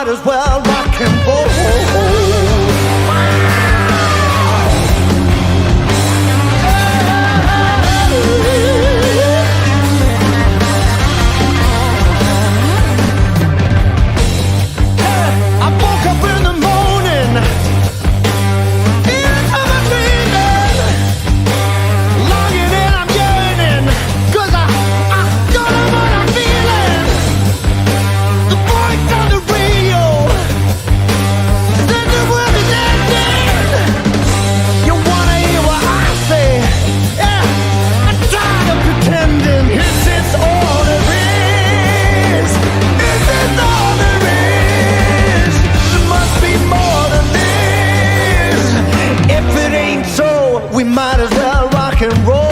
might as well rock and roll. I woke up in the morning, into my dreaming, longing and I'm yearning, 'cause I got what I'm feeling. The voice on the radio said the world is ending. You wanna hear what I say? Yeah, I'm tired of pretending. Is this all there is? Is this all there is? There must be more than this. If it ain't so, we might as well rock and roll.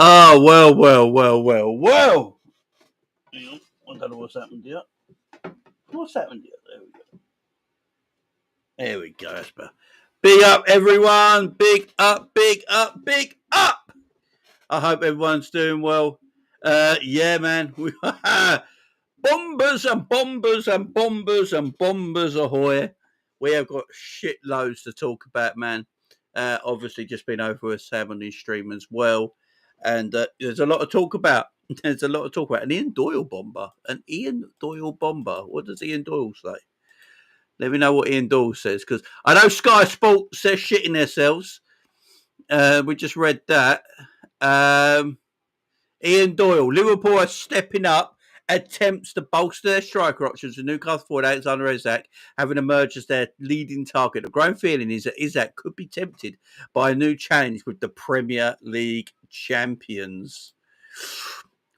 Oh, well. Hang on, I don't know what's happened here. What's happened here? There we go. That's better. Big up, everyone. Big up. I hope everyone's doing well. Yeah, man. Bombers ahoy. We have got shitloads to talk about, man. Obviously, just been over with Sam on his stream as well. And there's a lot to talk about. An Ian Doyle bomber. What does Ian Doyle say? Let me know what Ian Doyle says, because I know Sky Sports says shitting themselves. We just read that. Ian Doyle, Liverpool are stepping up attempts to bolster their striker options with Newcastle forward Alexander Isak having emerged as their leading target. The growing feeling is that Isak could be tempted by a new challenge with the Premier League champions.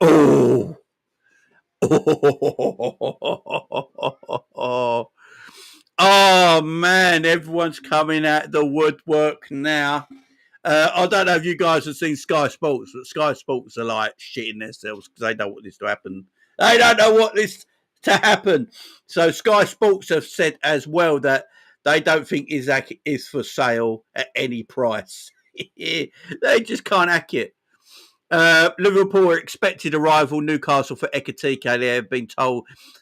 Oh, man, everyone's coming out the woodwork now. I don't know if you guys have seen Sky Sports, but Sky Sports are like shitting themselves because they don't want this to happen. They don't know what this to happen. So Sky Sports have said as well that they don't think Isak is for sale at any price. They just can't hack it. Liverpool are expected to rival Newcastle for Ekatike.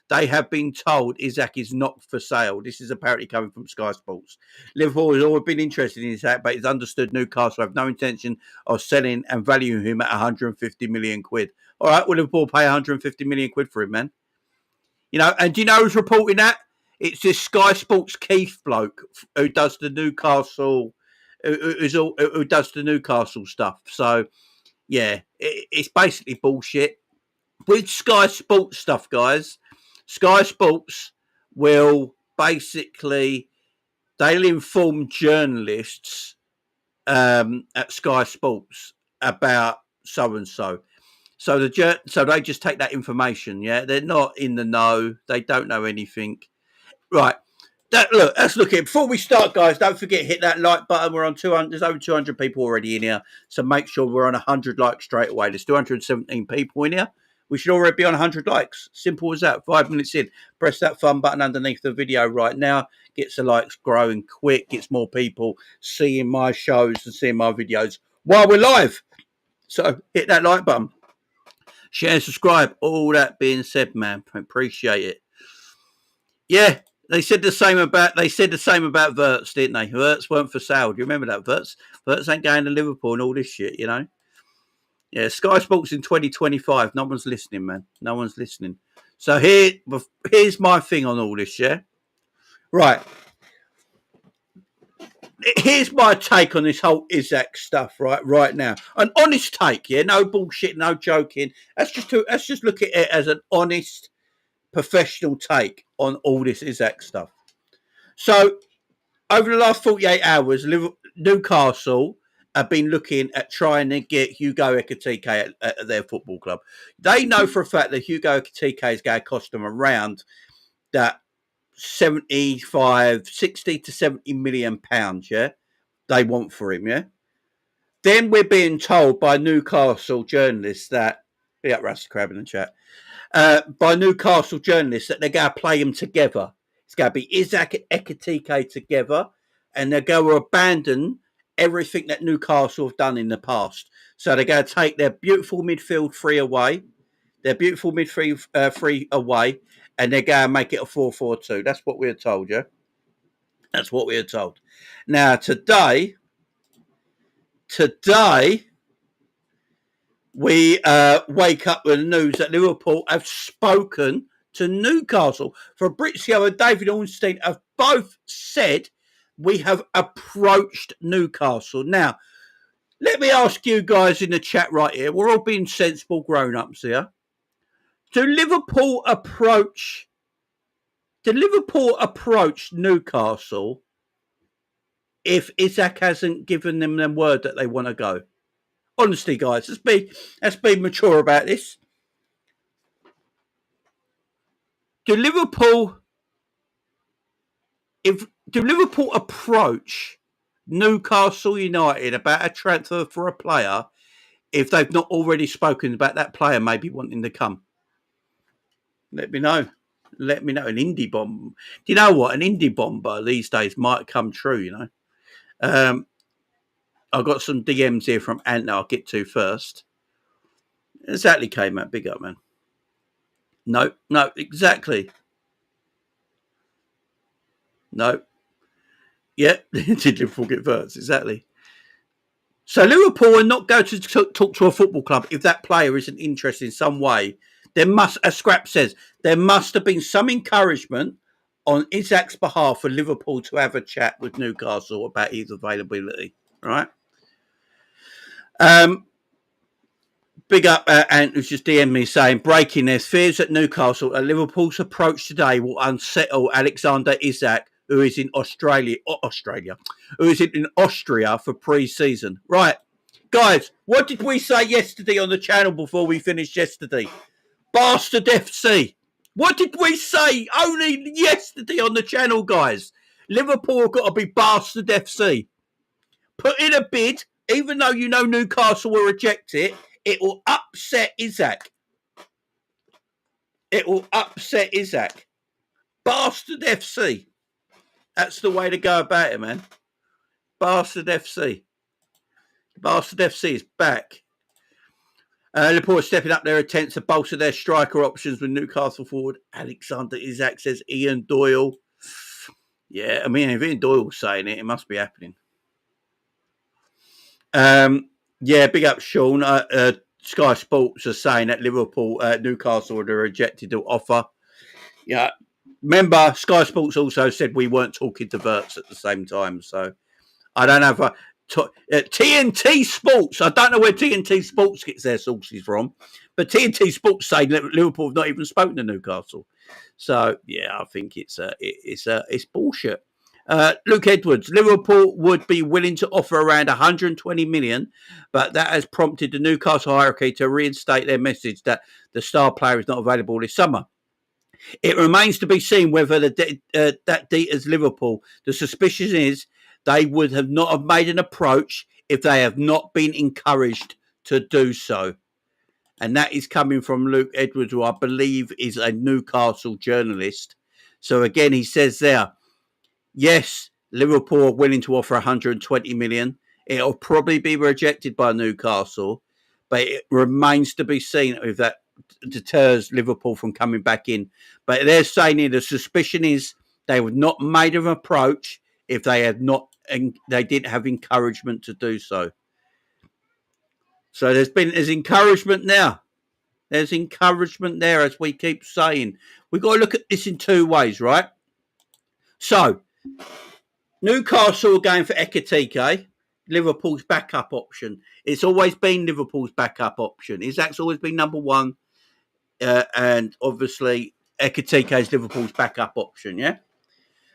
They have been told Isak is not for sale. This is apparently coming from Sky Sports. Liverpool has always been interested in Isak, but it's understood Newcastle have no intention of selling and valuing him at 150 million quid. All right, well, Liverpool pay 150 million quid for him, man. You know, and do you know who's reporting that? It's this Sky Sports Keith bloke who does the Newcastle, who does the Newcastle stuff. So, yeah, it's basically bullshit. With Sky Sports stuff, guys, Sky Sports will basically, they'll inform journalists at Sky Sports about so-and-so. So they just take that information, yeah? They're not in the know. They don't know anything. Right. Let's look at it. Before we start, guys, don't forget, hit that like button. We're on 200. There's over 200 people already in here. So make sure we're on 100 likes straight away. There's 217 people in here. We should already be on 100 likes. Simple as that. 5 minutes in. Press that fun button underneath the video right now. Gets the likes growing quick. Gets more people seeing my shows and seeing my videos while we're live. So hit that like button. Share, subscribe. All that being said, man, appreciate it. Yeah, they said the same about Wirtz, didn't they? Wirtz weren't for sale. Do you remember that, Wirtz? Wirtz ain't going to Liverpool and all this shit, you know. Yeah, Sky Sports in 2025. No one's listening, man. No one's listening. So here's my thing on all this, yeah? Right. Here's my take on this whole Isak stuff, right now. An honest take, yeah? No bullshit, no joking. Let's just look at it as an honest, professional take on all this Isak stuff. So over the last 48 hours, Newcastle have been looking at trying to get Hugo Ekitike at their football club. They know for a fact that Hugo Ekitike is going to cost them around that 60 to 70 million pounds, yeah? They want for him, yeah? Then we're being told by Newcastle journalists that, yeah, Rusty Crab in the chat, by Newcastle journalists that they're going to play them together. It's going to be Isak and Ekitike together, and they're going to abandon everything that Newcastle have done in the past. So they're going to take their beautiful midfield three away, and they're going to make it a 4-4-2. That's what we're told, yeah? That's what we're told. Now, today, we wake up with the news that Liverpool have spoken to Newcastle. Fabrizio and David Ornstein have both said we have approached Newcastle. Now, let me ask you guys in the chat right here. We're all being sensible grown-ups here. Do Liverpool approach Newcastle if Isak hasn't given them the word that they want to go? Honestly, guys, let's be mature about this. Do Liverpool approach Newcastle United about a transfer for a player if they've not already spoken about that player maybe wanting to come? Let me know. An indie bomb. Do you know what? An indie bomber these days might come true, you know. I've got some DMs here from Ant I'll get to first. Exactly, K-Man. Big up, man. No, exactly. No. Yeah, did Liverpool get verts? Exactly. So Liverpool are not going to talk to a football club if that player isn't interested in some way. There must, as Scrap says, there must have been some encouragement on Isak's behalf for Liverpool to have a chat with Newcastle about his availability, right? Big up Ant, who's just DM'd me saying, breaking, there's fears at Newcastle that Liverpool's approach today will unsettle Alexander Isak, who is in Austria for pre-season. Right, guys, what did we say yesterday on the channel before we finished yesterday? Bastard FC. What did we say only yesterday on the channel, guys? Liverpool have got to be Bastard FC. Put in a bid, even though you know Newcastle will reject it, it will upset Isak. Bastard FC. That's the way to go about it, man. Bastard FC. Bastard FC is back. Liverpool are stepping up their attempts to bolster their striker options with Newcastle forward Alexander Isak, says Ian Doyle. Yeah, I mean, if Ian Doyle's saying it, it must be happening. Yeah, big up, Sean. Sky Sports are saying that Newcastle had rejected the offer. Yeah, remember, Sky Sports also said we weren't talking to Verts at the same time. So I don't have a TNT Sports. I don't know where TNT Sports gets their sources from, but TNT Sports say that Liverpool have not even spoken to Newcastle. So yeah, I think it's bullshit. Luke Edwards, Liverpool would be willing to offer around 120 million, but that has prompted the Newcastle hierarchy to reinstate their message that the star player is not available this summer. It remains to be seen whether that deters Liverpool. The suspicion is they would have not have made an approach if they have not been encouraged to do so. And that is coming from Luke Edwards, who I believe is a Newcastle journalist. So again, he says there, yes, Liverpool are willing to offer 120 million. It'll probably be rejected by Newcastle, but it remains to be seen if that deters Liverpool from coming back in. But they're saying the suspicion is they would not made an approach if they didn't have encouragement to do so. So there's encouragement now. There's encouragement there, as we keep saying. We've got to look at this in two ways, right? So Newcastle are going for Ekitike, Liverpool's backup option. It's always been Liverpool's backup option. Isak's always been number one, and obviously Ekitike is Liverpool's backup option. Yeah,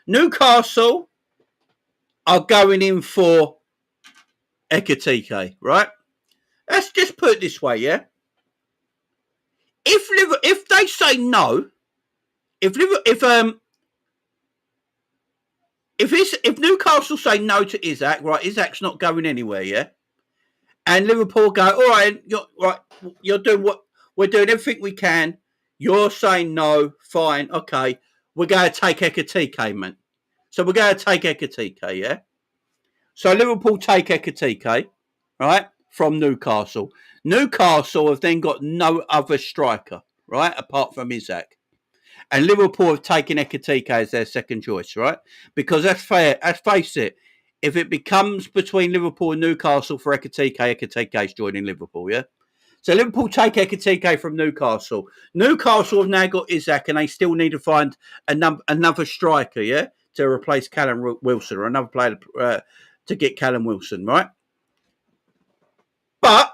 Newcastle are going in for Ekitike, right? Let's just put it this way, yeah. If they say no, if Newcastle say no to Isak, right? Isak's not going anywhere, yeah. And Liverpool go, all right, you're doing what we're doing, everything we can. You're saying no, fine, okay. We're going to take Ekitike, man. So we're going to take Ekitike, yeah. So Liverpool take Ekitike, right, from Newcastle. Newcastle have then got no other striker, right, apart from Isak. And Liverpool have taken Ekitike as their second choice, right? Because that's fair. Let's face it. If it becomes between Liverpool and Newcastle for Ekitike, Ekitike is joining Liverpool, yeah? So Liverpool take Ekitike from Newcastle. Newcastle have now got Isak, and they still need to find another striker, yeah, to replace Callum Wilson, or another player to get Callum Wilson, right? But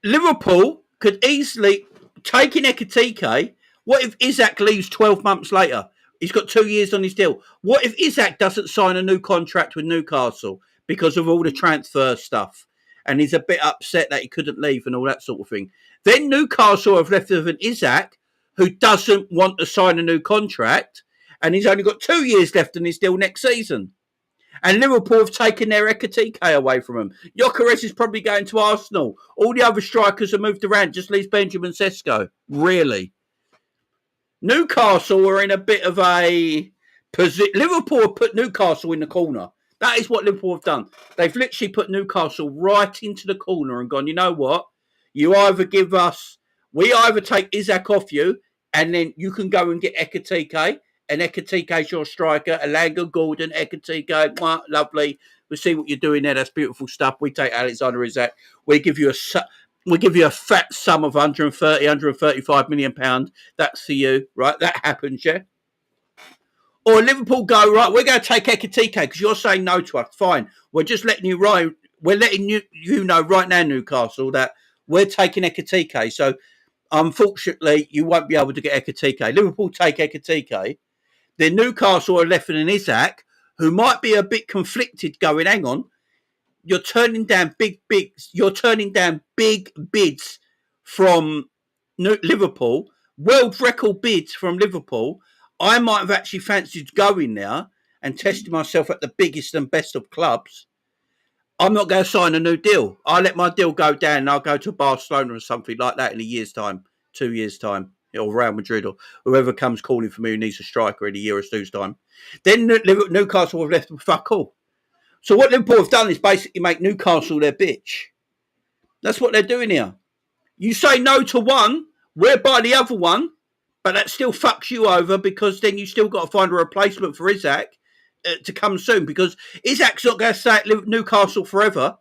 Liverpool could easily take in Ekitike. What if Isak leaves 12 months later? He's got 2 years on his deal. What if Isak doesn't sign a new contract with Newcastle because of all the transfer stuff? And he's a bit upset that he couldn't leave and all that sort of thing. Then Newcastle have left with an Isak who doesn't want to sign a new contract, and he's only got 2 years left on his deal next season. And Liverpool have taken their Ekitike away from him. Gyökeres is probably going to Arsenal. All the other strikers are moved around. Just leaves Benjamin Sesko. Really? Newcastle are in a bit of a position. Liverpool have put Newcastle in the corner. That is what Liverpool have done. They've literally put Newcastle right into the corner and gone, you know what? You either give us, we either take Isak off you, and then you can go and get Ekitike, and Ekitike's your striker. Alanga, Gordon, Ekitike, lovely. We see what you're doing there. That's beautiful stuff. We take Alexander Isak. We give you a fat sum of 135 million pounds. That's for you, right? That happens, yeah. Or Liverpool go, right, we're going to take Ekitike because you're saying no to us. Fine. We're just letting you right. We're letting you know right now, Newcastle, that we're taking Ekitike. So, unfortunately, you won't be able to get Ekitike. Liverpool take Ekitike. Then Newcastle are left with an Isak who might be a bit conflicted going, hang on, you're turning down big bids from Liverpool, world record bids from Liverpool. I might have actually fancied going there and testing myself at the biggest and best of clubs. I'm not going to sign a new deal. I'll let my deal go down and I'll go to Barcelona or something like that in a year's time, 2 years' time, or Real Madrid, or whoever comes calling for me who needs a striker in a year or two's time. Then Newcastle have left with fuck all. So what Liverpool have done is basically make Newcastle their bitch. That's what they're doing here. You say no to one, we're by the other one, but that still fucks you over because then you still got to find a replacement for Isak to come soon, because Isak's not going to stay at Newcastle forever.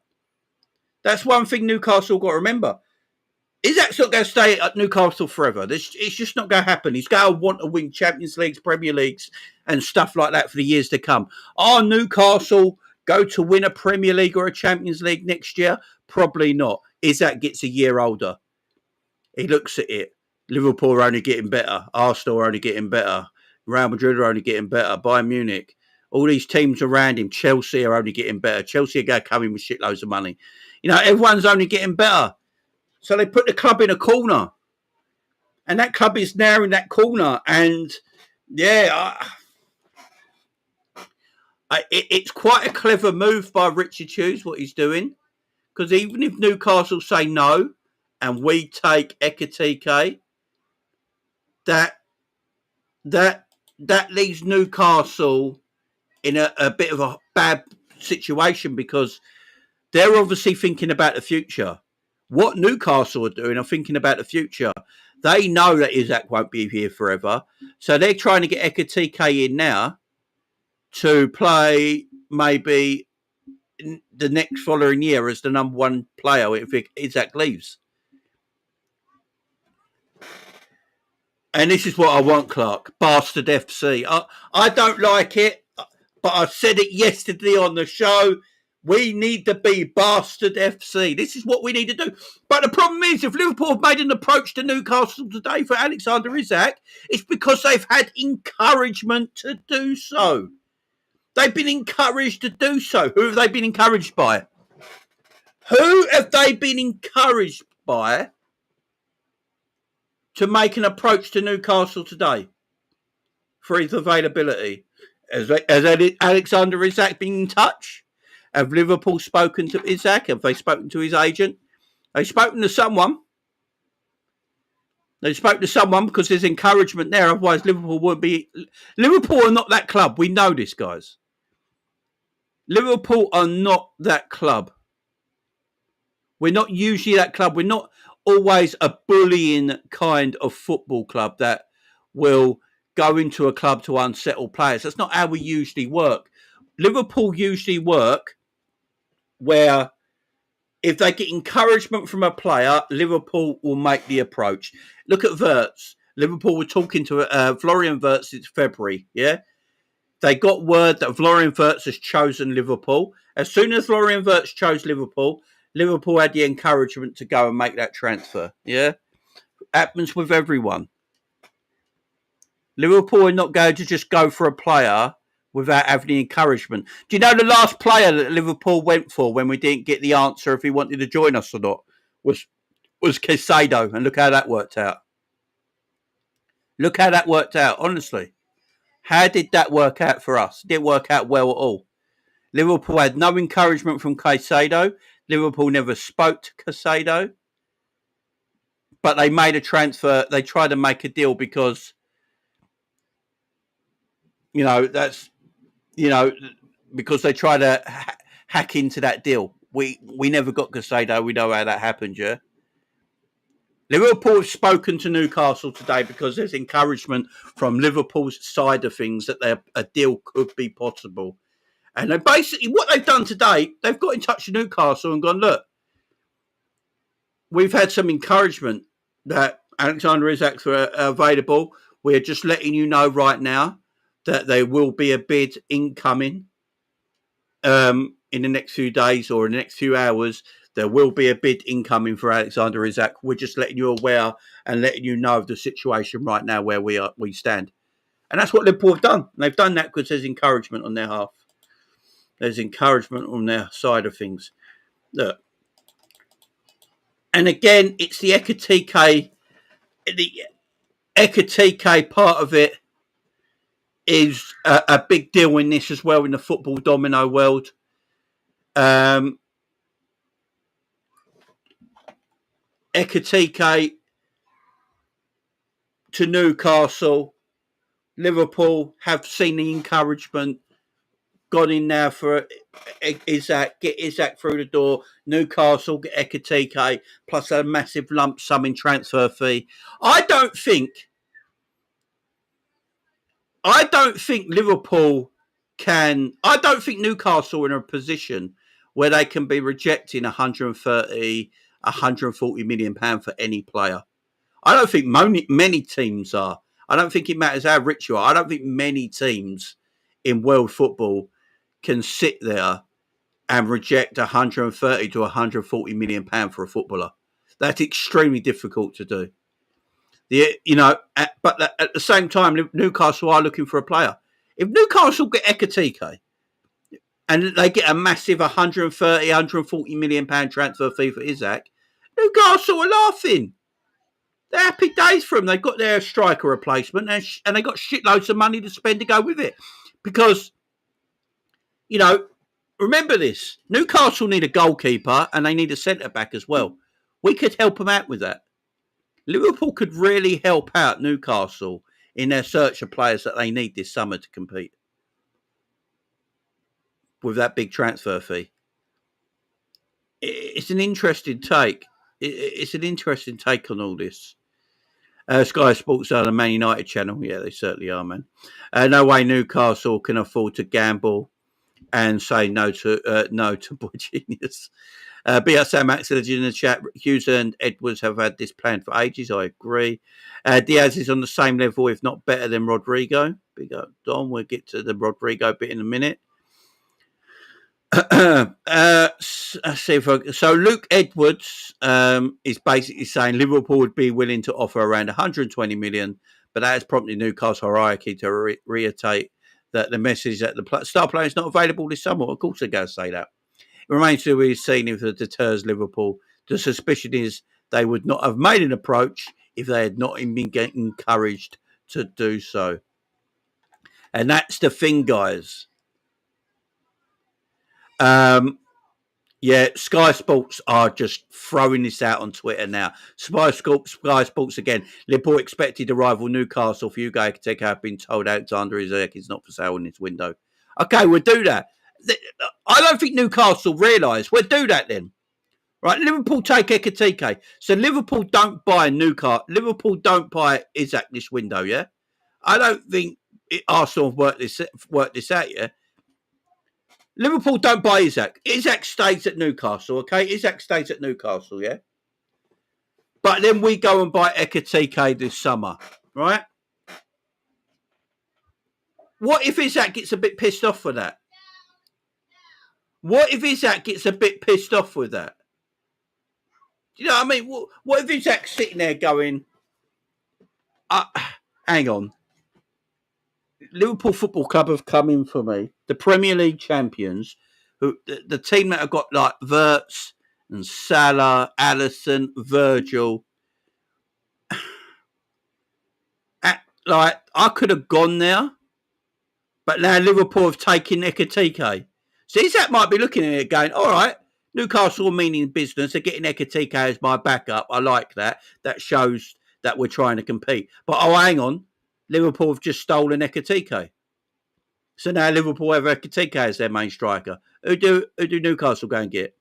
That's one thing Newcastle got to remember. Isak's not going to stay at Newcastle forever. It's just not going to happen. He's going to want to win Champions Leagues, Premier Leagues, and stuff like that for the years to come. Are Newcastle go to win a Premier League or a Champions League next year? Probably not. Isak gets a year older. He looks at it. Liverpool are only getting better. Arsenal are only getting better. Real Madrid are only getting better. Bayern Munich. All these teams around him. Chelsea are only getting better. Chelsea are going to come in with shitloads of money. You know, everyone's only getting better. So they put the club in a corner. And that club is now in that corner. And, yeah, it's quite a clever move by Richard Hughes, what he's doing. Because even if Newcastle say no, and we take Ekitike, that leaves Newcastle in a bit of a bad situation, because they're obviously thinking about the future. What Newcastle are doing are thinking about the future. They know that Isak won't be here forever. So they're trying to get Ekitike in now to play maybe the next following year as the number one player if Isak leaves. And this is what I want, Clark. Bastard FC. I don't like it, but I said it yesterday on the show. We need to be Bastard FC. This is what we need to do. But the problem is, if Liverpool have made an approach to Newcastle today for Alexander Isak, it's because they've had encouragement to do so. They've been encouraged to do so. Who have they been encouraged by? Who have they been encouraged by to make an approach to Newcastle today for his availability? Has Alexander Isak been in touch? Have Liverpool spoken to Isak? Have they spoken to his agent? They've spoken to someone. They spoke to someone because there's encouragement there. Otherwise, Liverpool wouldn't be. Liverpool are not that club. We know this, guys. Liverpool are not that club. We're not usually that club. We're not always a bullying kind of football club that will go into a club to unsettle players. That's not how we usually work. Liverpool usually work where if they get encouragement from a player, Liverpool will make the approach. Look at Wirtz. Liverpool were talking to Florian Wirtz since February, yeah? They got word that Florian Wirtz has chosen Liverpool. As soon as Florian Wirtz chose Liverpool, Liverpool had the encouragement to go and make that transfer, yeah? Happens with everyone. Liverpool are not going to just go for a player without having the encouragement. Do you know the last player that Liverpool went for when we didn't get the answer if he wanted to join us or not was Caicedo, and look how that worked out. Look how that worked out, honestly. How did that work out for us? It didn't work out well at all. Liverpool had no encouragement from Caicedo. Liverpool never spoke to Caicedo. But they made a transfer. They tried to make a deal because, because they tried to hack into that deal. We never got Caicedo. We know how that happened, yeah? Liverpool have spoken to Newcastle today because there's encouragement from Liverpool's side of things that a deal could be possible. And they basically, what they've done today, they've got in touch with Newcastle and gone, look, we've had some encouragement that Alexander Isak's available. We're just letting you know right now that there will be a bid incoming in the next few days or in the next few hours. There will be a bid incoming for Alexander Isak. We're just letting you aware and letting you know of the situation right now where we stand. And that's what Liverpool have done. And they've done that because there's encouragement on their half. There's encouragement on their side of things. Look. And again, it's the Ekatike. The Ekatike part of it is a big deal in this as well in the football domino world. Ekatike to Newcastle. Liverpool have seen the encouragement, gone in now for Isak, get Isak through the door. Newcastle get Ekatike plus a massive lump sum in transfer fee. I don't think Liverpool can. I don't think Newcastle are in a position where they can be rejecting 130, 140 million pound for any player. I don't think many teams are. I don't think it matters how rich you are. I don't think many teams in world football can sit there and reject 130 to 140 million pound for a footballer. That's extremely difficult to do. But at the same time, Newcastle are looking for a player. If Newcastle get Ekatike and they get a massive 130, 140 million pound transfer fee for Isak, Newcastle are laughing. They're happy days for them. They've got their striker replacement and they got shitloads of money to spend to go with it. Because, remember this. Newcastle need a goalkeeper and they need a centre-back as well. We could help them out with that. Liverpool could really help out Newcastle in their search of players that they need this summer to compete with that big transfer fee. It's an interesting take. It's an interesting take on all this. Sky Sports are the Man United channel. Yeah, they certainly are, man. No way Newcastle can afford to gamble and say no to Boy Genius. BR Sam Max in the chat. Hughes and Edwards have had this planned for ages. I agree. Diaz is on the same level, if not better, than Rodrigo. Big up, Don. We'll get to the Rodrigo bit in a minute. So Luke Edwards is basically saying Liverpool would be willing to offer around 120 million, but that has prompted Newcastle hierarchy to reiterate that the message that the star player is not available this summer. Of course, they're going to say that. It remains to be seen if it deters Liverpool. The suspicion is they would not have made an approach if they had not been encouraged to do so. And that's the thing, guys. Yeah, Sky Sports are just throwing this out on Twitter now. Sky Sports again. Liverpool expected to rival Newcastle. For you guys to have been told Alexander Isak is not for sale in this window. Okay, we'll do that. I don't think Newcastle realise. We'll do that then. Right, Liverpool take Ekitike. So Liverpool don't buy Newcastle. Liverpool don't buy Isak this window, yeah? I don't think Arsenal have worked this out, yeah? Liverpool don't buy Isak. Isak stays at Newcastle, okay? Isak stays at Newcastle, yeah? But then we go and buy Ekitike this summer, right? What if Isak gets a bit pissed off with that? What if Isak gets a bit pissed off with that? Do you know what I mean? What if Isak's sitting there going, hang on. Liverpool Football Club have come in for me. The Premier League champions, the team that have got like Wirtz and Salah, Alisson, Virgil. Like, I could have gone there, but now Liverpool have taken Ekitike. So Isak might be looking at it going, all right, Newcastle are meaning business. They're getting Ekitike as my backup. I like that. That shows that we're trying to compete. But, oh, hang on. Liverpool have just stolen Ekitike. So now Liverpool have Ekitike as their main striker. Who do Newcastle go and get?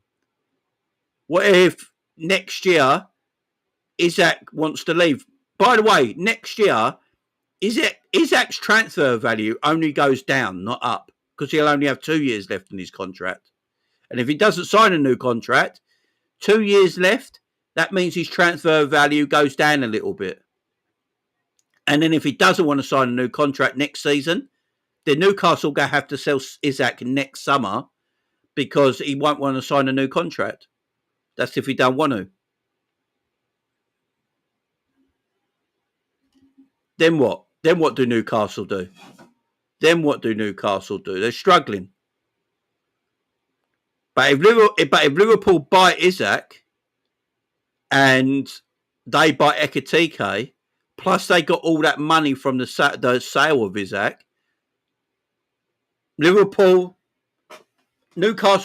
What if next year Isak wants to leave? By the way, next year, Isak's transfer value only goes down, not up, because he'll only have 2 years left in his contract. And if he doesn't sign a new contract, 2 years left, that means his transfer value goes down a little bit. And then if he doesn't want to sign a new contract next season, then Newcastle will have to sell Isak next summer because he won't want to sign a new contract. That's if he don't want to. Then what? Then what do Newcastle do? They're struggling. But if Liverpool buy Isak and they buy Ekitike, plus they got all that money from the sale of Isak, Newcastle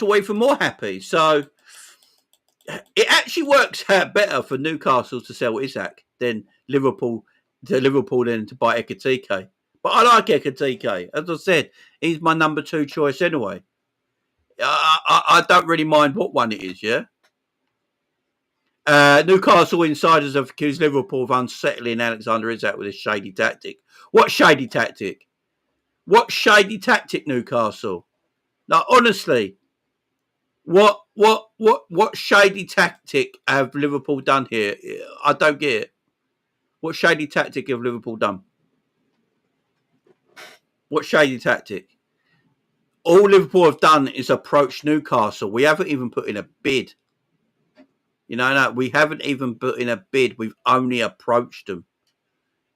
were even more happy. So it actually works out better for Newcastle to sell Isak than Liverpool then to buy Ekitike. But I like Ekitike. As I said, he's my number 2 choice anyway. I don't really mind what one it is, yeah? Newcastle insiders have accused Liverpool of unsettling Alexander Isak with a shady tactic. What shady tactic? What shady tactic, Newcastle? Now, honestly, what shady tactic have Liverpool done here? I don't get it. What shady tactic have Liverpool done? What shady tactic? All Liverpool have done is approach Newcastle. We haven't even put in a bid. No, we haven't even put in a bid. We've only approached them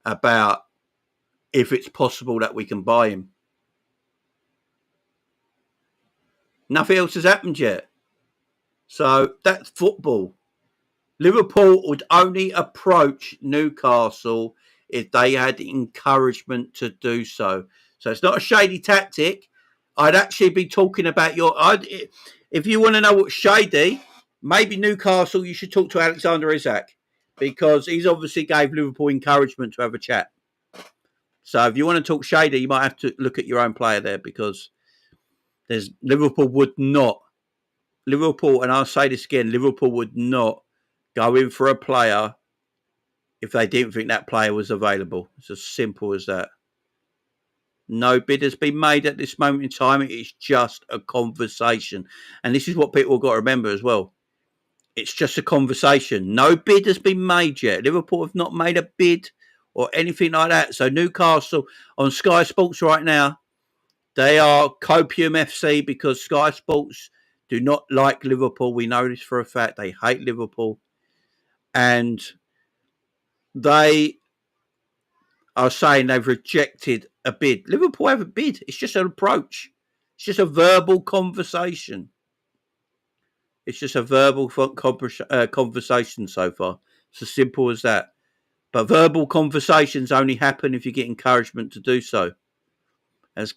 about if it's possible that we can buy him. Nothing else has happened yet. So that's football. Liverpool would only approach Newcastle if they had encouragement to do so. So it's not a shady tactic. I'd actually be talking about if you want to know what's shady, maybe Newcastle, you should talk to Alexander Isak because he's obviously gave Liverpool encouragement to have a chat. So if you want to talk shady, you might have to look at your own player there because Liverpool would not, and I'll say this again, Liverpool would not go in for a player if they didn't think that player was available. It's as simple as that. No bid has been made at this moment in time. It's just a conversation. And this is what people have got to remember as well. It's just a conversation. No bid has been made yet. Liverpool have not made a bid or anything like that. So Newcastle on Sky Sports right now, they are Copium FC because Sky Sports do not like Liverpool. We know this for a fact. They hate Liverpool. And they are saying they've rejected a bid. Liverpool haven't bid. It's just an approach. It's just a verbal conversation. It's just a verbal conversation so far. It's as simple as that. But verbal conversations only happen if you get encouragement to do so. As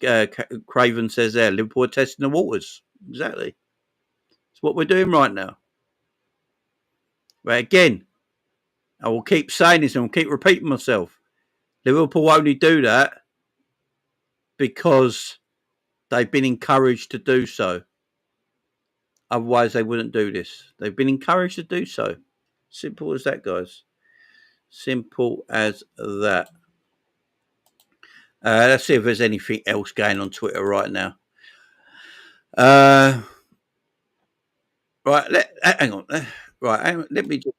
Craven says there, Liverpool are testing the waters. Exactly. It's what we're doing right now. But again, I will keep saying this and I'll keep repeating myself. Liverpool only do that because they've been encouraged to do so. Otherwise, they wouldn't do this. They've been encouraged to do so. Simple as that, guys. Simple as that. Let's see if there's anything else going on Twitter right now. Right, hang on. Right, hang on. Let me just.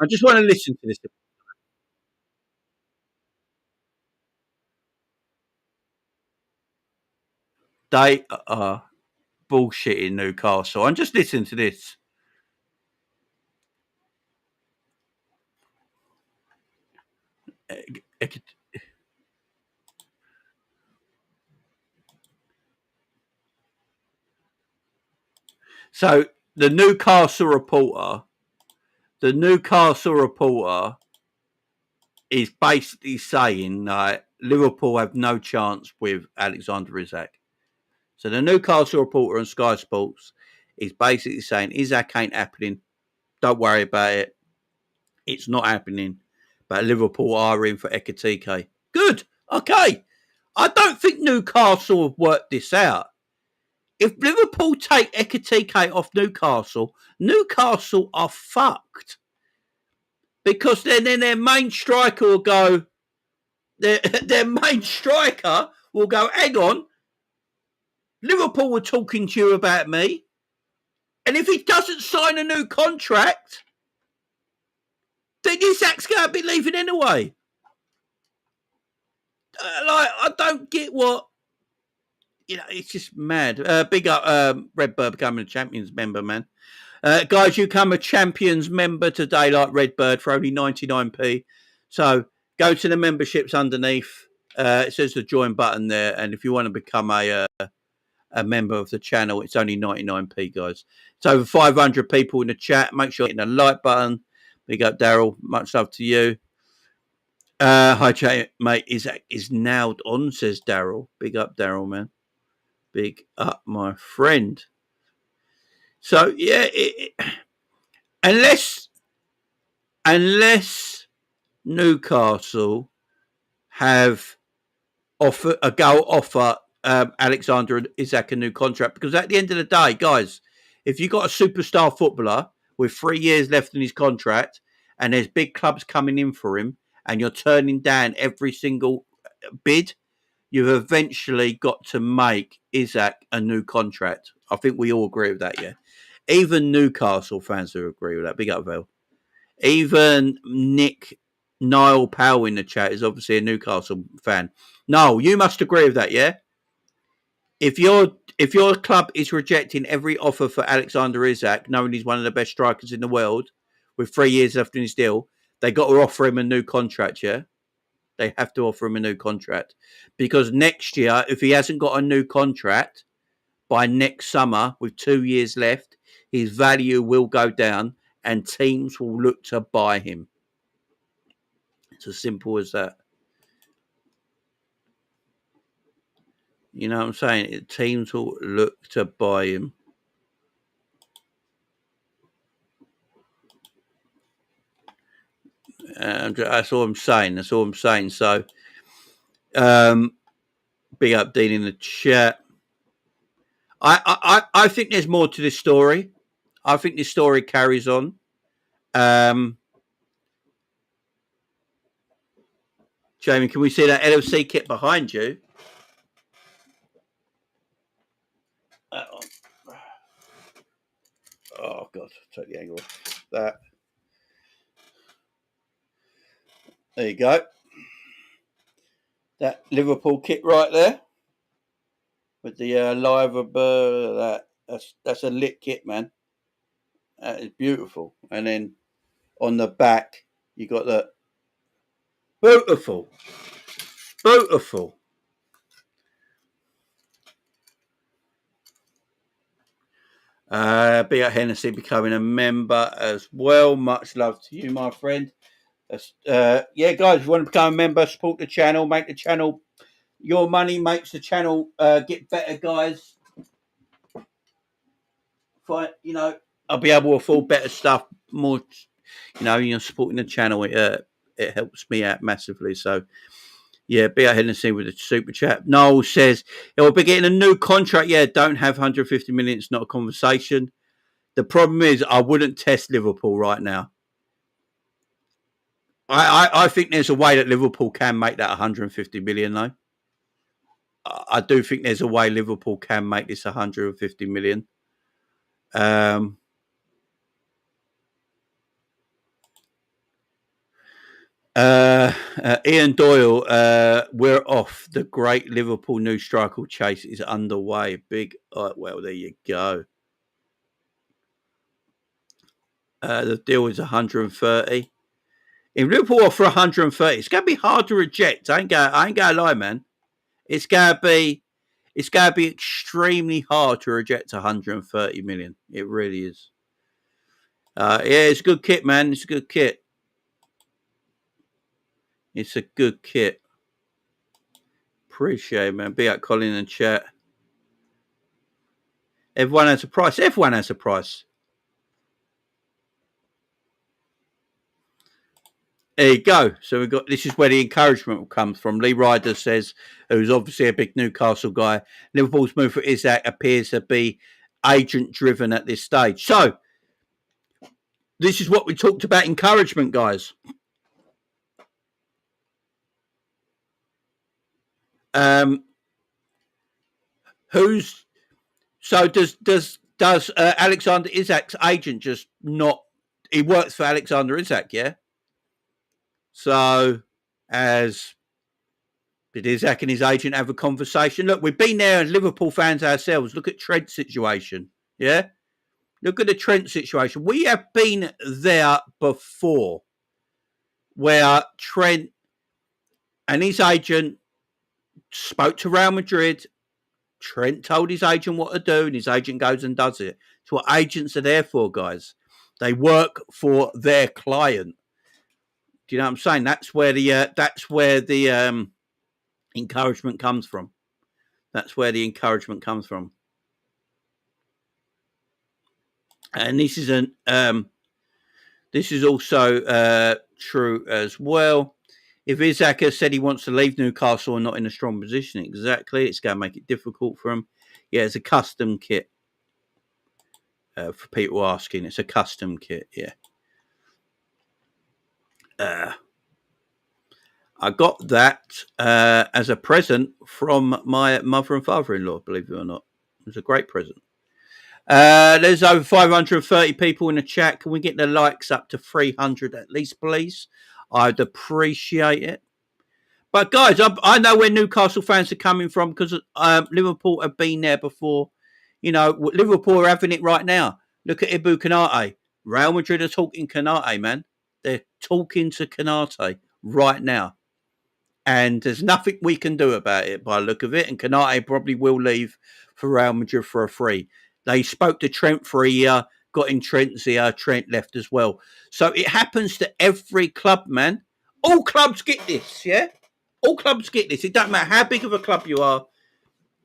I just want to listen to this. They are bullshitting Newcastle. I'm just listening to this. So the Newcastle reporter is basically saying that Liverpool have no chance with Alexander Isak. So the Newcastle reporter on Sky Sports is basically saying Isak ain't happening. Don't worry about it. It's not happening. But Liverpool are in for Ekitike. Good. Okay. I don't think Newcastle have worked this out. If Liverpool take Ekitike off Newcastle, Newcastle are fucked. Because then their main striker will go, their main striker will go, hang on, Liverpool were talking to you about me. And if he doesn't sign a new contract, then Isak's going to be leaving anyway. I don't get what, it's just mad. Big up Redbird becoming a Champions member, man. Guys, you become a Champions member today, like Redbird, for only 99p. So go to the memberships underneath. It says the join button there. And if you want to become a member of the channel, it's only 99p, guys. It's over 500 people in the chat. Make sure you're hitting the like button. Big up, Daryl. Much love to you. Hi, Jay, mate. Is nailed on, says Daryl. Big up, Daryl, man. Big up, my friend. So, yeah, unless Newcastle have offer Alexander Isak a new contract, because at the end of the day, guys, if you've got a superstar footballer with 3 years left in his contract and there's big clubs coming in for him and you're turning down every single bid, you've eventually got to make Isak a new contract. I think we all agree with that, yeah? Even Newcastle fans will agree with that. Big up, Val. Even Niall Powell in the chat is obviously a Newcastle fan. Niall, you must agree with that, yeah? If your club is rejecting every offer for Alexander Isak, knowing he's one of the best strikers in the world, with 3 years left in his deal, they got to offer him a new contract, yeah? They have to offer him a new contract. Because next year, if he hasn't got a new contract, by next summer, with 2 years left, his value will go down and teams will look to buy him. It's as simple as that. You know what I'm saying? Teams will look to buy him. That's all I'm saying. So, big up Dean in the chat. I think there's more to this story. I think this story carries on. Jamie, can we see that LFC kit behind you? God, take the angle off that. There you go. That Liverpool kit right there with the live that's a lit kit, man. That is beautiful. And then on the back, you got the beautiful. Be at Hennessy becoming a member as well. Much love to you, my friend. Yeah, guys, if you want to become a member, support the channel, make the channel. Your money makes the channel get better, guys. I'll be able to afford better stuff. More, you're supporting the channel. It helps me out massively. So, yeah, be out Hennessy with the super chat. Noel says he'll be getting a new contract. Yeah, don't have 150 million. It's not a conversation. The problem is, I wouldn't test Liverpool right now. I think there's a way that Liverpool can make that 150 million, though. I do think there's a way Liverpool can make this 150 million. Ian Doyle, we're off. The great Liverpool new striker chase is underway. Big, well, there you go. The deal is 130. If Liverpool offer 130, it's going to be hard to reject. I ain't going to lie, man. It's going to be extremely hard to reject 130 million. It really is. Yeah, it's a good kit, man. It's a good kit. It's a good kit. Appreciate it, man. Be out, Colin, and chat. Everyone has a price. Everyone has a price. There you go. So this is where the encouragement comes from. Lee Ryder says, who's obviously a big Newcastle guy, Liverpool's move for Isak appears to be agent driven at this stage. So this is what we talked about, encouragement, guys. Does Alexander Isak's agent just not? He works for Alexander Isak, yeah. So, did Isak and his agent have a conversation? Look, we've been there as Liverpool fans ourselves. Look at Trent's situation, yeah. Look at the Trent situation. We have been there before, where Trent and his agent spoke to Real Madrid. Trent told his agent what to do, and his agent goes and does it. It's what agents are there for, guys. They work for their client. Do you know what I'm saying? That's where the encouragement comes from. That's where the encouragement comes from. And this is also true as well. If Isak has said he wants to leave Newcastle and not in a strong position, exactly, it's going to make it difficult for him. Yeah, it's a custom kit. For people asking, it's a custom kit. Yeah. I got that as a present from my mother and father-in-law, believe it or not. It was a great present. There's over 530 people in the chat. Can we get the likes up to 300 at least, please? I'd appreciate it. But guys, I know where Newcastle fans are coming from because Liverpool have been there before. You know, Liverpool are having it right now. Look at Ibu Konate. Real Madrid are talking Konate, man. They're talking to Konate right now. And there's nothing we can do about it by the look of it. And Konate probably will leave for Real Madrid for a free. They spoke to Trent for a year, got in Trent's ear. Trent left as well. So it happens to every club, man. All clubs get this, yeah? All clubs get this. It doesn't matter how big of a club you are.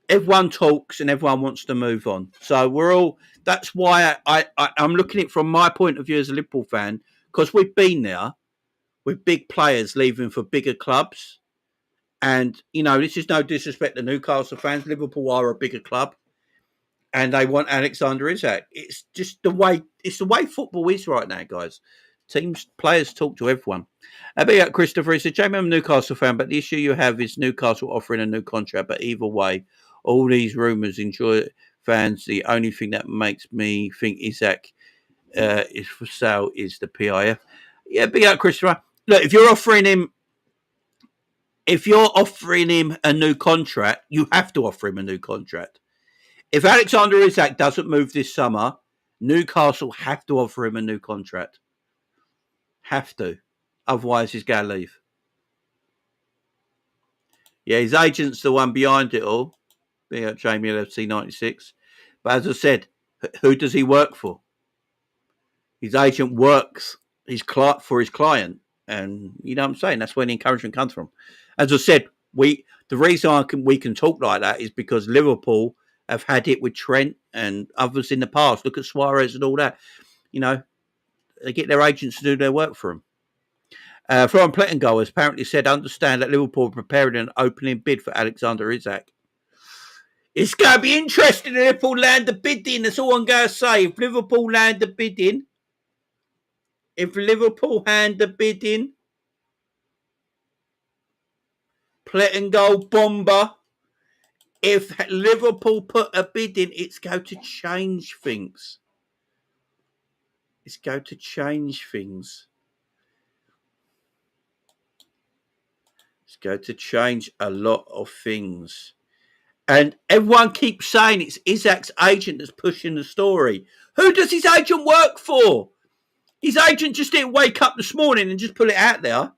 Everyone talks and everyone wants to move on. So we're all... That's why I'm looking at it from my point of view as a Liverpool fan, because we've been there with big players leaving for bigger clubs. And, you know, this is no disrespect to Newcastle fans. Liverpool are a bigger club. And they want Alexander Isak. It's just the way football is right now, guys. Players talk to everyone. Be out Christopher. He said, Jamie, I'm a Newcastle fan, but the issue you have is Newcastle offering a new contract. But either way, all these rumours enjoy fans. The only thing that makes me think Isak is for sale is the PIF. Yeah, big up Christopher. Look, if you're offering him a new contract, you have to offer him a new contract. If Alexander Isak doesn't move this summer, Newcastle have to offer him a new contract. Have to. Otherwise, he's going to leave. Yeah, his agent's the one behind it all. Being at Jamie LFC 96. But as I said, who does he work for? His agent works for his client. And you know what I'm saying? That's where the encouragement comes from. As I said, the reason we can talk like that is because Liverpool have had it with Trent and others in the past. Look at Suarez and all that. You know, they get their agents to do their work for them. Florian Plettengold has apparently said, understand that Liverpool are preparing an opening bid for Alexander Isak. It's going to be interesting if Liverpool land the bidding. That's all I'm going to say. If Liverpool hand the bidding, Plettengold bomber. If Liverpool put a bid in, it's going to change things. It's going to change things. It's going to change a lot of things. And everyone keeps saying it's Isak's agent that's pushing the story. Who does his agent work for? His agent just didn't wake up this morning and just put it out there.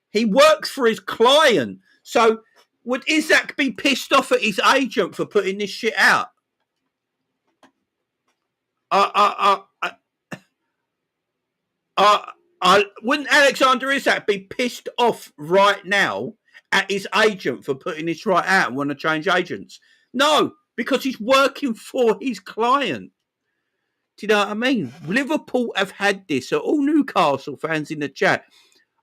He works for his client. So would Isak be pissed off at his agent for putting this shit out? Wouldn't Alexander Isak be pissed off right now at his agent for putting this right out and want to change agents? No, because he's working for his client. Do you know what I mean? Liverpool have had this. So all Newcastle fans in the chat,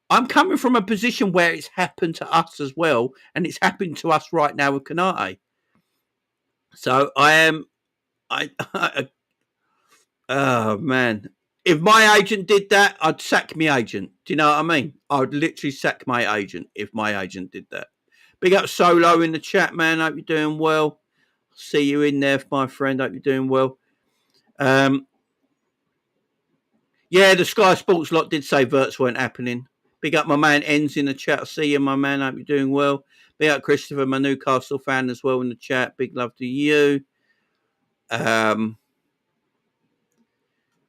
I'm coming from a position where it's happened to us as well, and it's happened to us right now with Kanate. So oh man. If my agent did that, I'd sack my agent. Do you know what I mean? I would literally sack my agent if my agent did that. Big up Solo in the chat, man. Hope you're doing well. See you in there, my friend. Hope you're doing well. Yeah, the Sky Sports lot did say Verts weren't happening. Big up my man Ends in the chat. I'll see you, my man. Hope you're doing well. Big up Christopher, my Newcastle fan as well in the chat. Big love to you.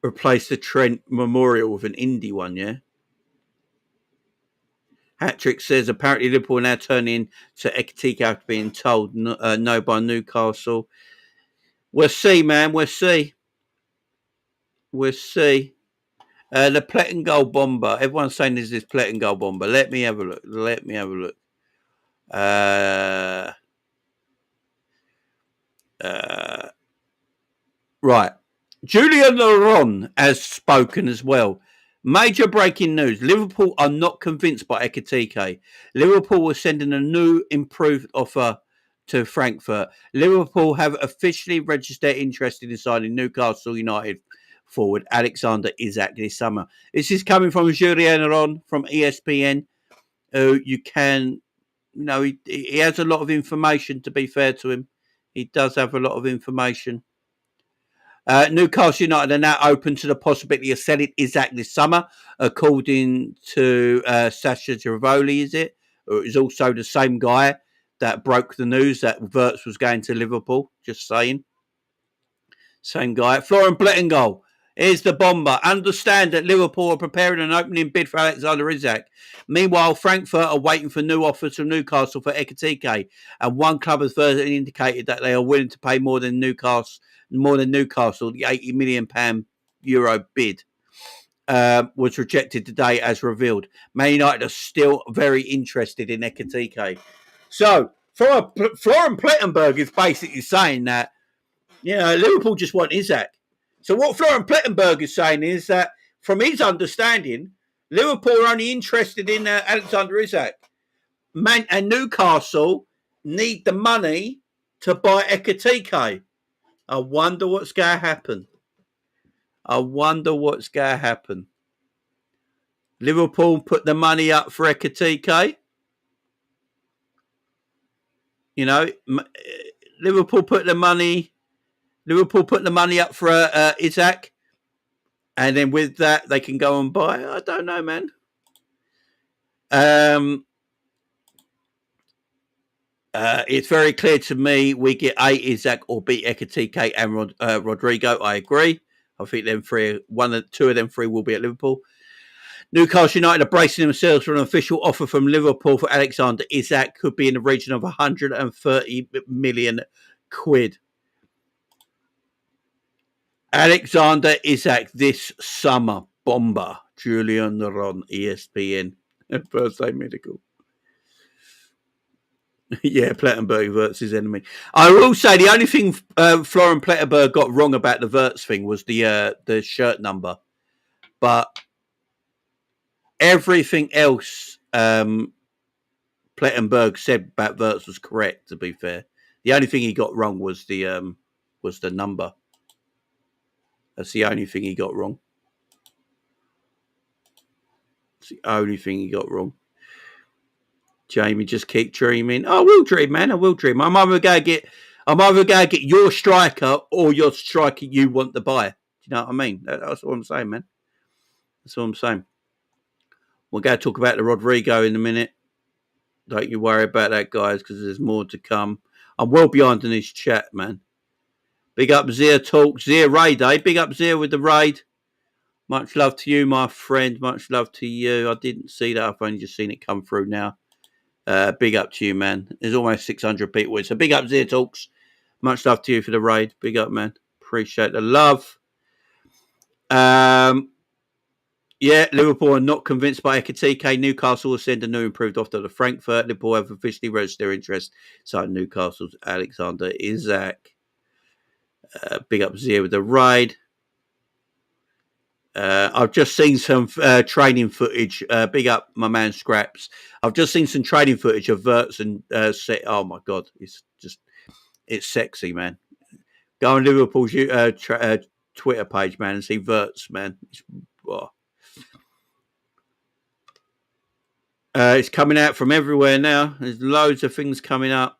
Replace the Trent Memorial with an indie one, yeah? Hattrick says apparently Liverpool are now turning to Ekitike after being told no by Newcastle. We'll see, man. We'll see. The Plettengold bomber. Everyone's saying there's this Plettengold bomber. Let me have a look. Right. Julian Laron has spoken as well. Major breaking news. Liverpool are not convinced by Ekitike. Liverpool was sending a new improved offer to Frankfurt. Liverpool have officially registered interest in signing Newcastle United forward Alexander Isak this summer. This is coming from Julian Laron from ESPN. He has a lot of information, to be fair to him. He does have a lot of information. Newcastle United are now open to the possibility of selling Isak this summer, according to Sasha Giravoli, is it? Or is also the same guy that broke the news that Verts was going to Liverpool, just saying. Same guy. Florian Plettengold, here's the bomber. Understand that Liverpool are preparing an opening bid for Alexander Isak. Meanwhile, Frankfurt are waiting for new offers from Newcastle for Ekitike, and one club has further indicated that they are willing to pay more than Newcastle, the £80 million euro bid was rejected today as revealed. Man United are still very interested in Ekitike. So, Florian Plettenberg is basically saying that, Liverpool just want Isak. So what Florian Plettenberg is saying is that, from his understanding, Liverpool are only interested in Alexander Isak. And Newcastle need the money to buy Ekitike. I wonder what's going to happen. Liverpool put the money up for Ekitike. Liverpool put the money up for Isak. And then with that, they can go and buy. I don't know, man. It's very clear to me we get A, Isak or B, Ekatike and Rodrigo. I agree. I think them three, two of them three will be at Liverpool. Newcastle United are bracing themselves for an official offer from Liverpool for Alexander Isak. Could be in the region of 130 million quid. Alexander Isak this summer. Bomber. Julian Ron, ESPN. Birthday Medical. Yeah, Plettenberg Wirtz his enemy. I will say the only thing Florian Plettenberg got wrong about the Wirtz thing was the shirt number, but everything else Plettenberg said about Wirtz was correct. To be fair, the only thing he got wrong was the number. That's the only thing he got wrong. It's the only thing he got wrong. Jamie, just keep dreaming. I will dream, man. I will dream. I'm either going to get your striker or your striker you want to buy. Do you know what I mean? That's what I'm saying, man. That's what I'm saying. We're going to talk about the Rodrigo in a minute. Don't you worry about that, guys, because there's more to come. I'm well behind in this chat, man. Big up Zia Talk. Zia Raid, eh? Big up Zia with the raid. Much love to you, my friend. Much love to you. I didn't see that. I've only just seen it come through now. Big up to you, man. There's almost 600 people. So big up, Zia Talks. Much love to you for the raid. Big up, man. Appreciate the love. Yeah, Liverpool are not convinced by Ekatike. Newcastle will send a new improved offer to Frankfurt. Liverpool have officially registered their interest. So Newcastle's Alexander Isak. Big up Zia with the raid. I've just seen some training footage. Big up my man Scraps. I've just seen some training footage of Wirtz and oh my god, it's sexy, man. Go on Liverpool's Twitter page, man, and see Wirtz, man. It's coming out from everywhere now. There's loads of things coming up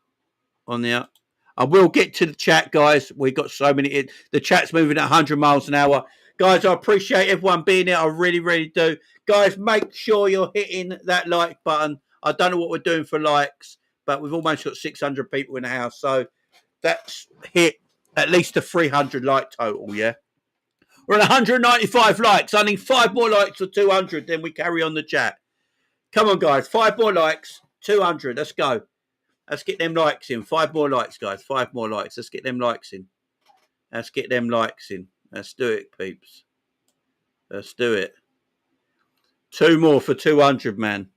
on the up. I will get to the chat, guys. We've got so many. The chat's moving at 100 miles an hour. Guys, I appreciate everyone being here. I really, really do. Guys, make sure you're hitting that like button. I don't know what we're doing for likes, but we've almost got 600 people in the house. So that's hit at least a 300 like total, yeah? We're at 195 likes. I need 5 more likes for 200, then we carry on the chat. Come on, guys. 5 more likes, 200. Let's go. Let's get them likes in. 5 more likes, guys. 5 more likes. Let's get them likes in. Let's get them likes in. Let's do it, peeps. Let's do it. 2 more for 200, man.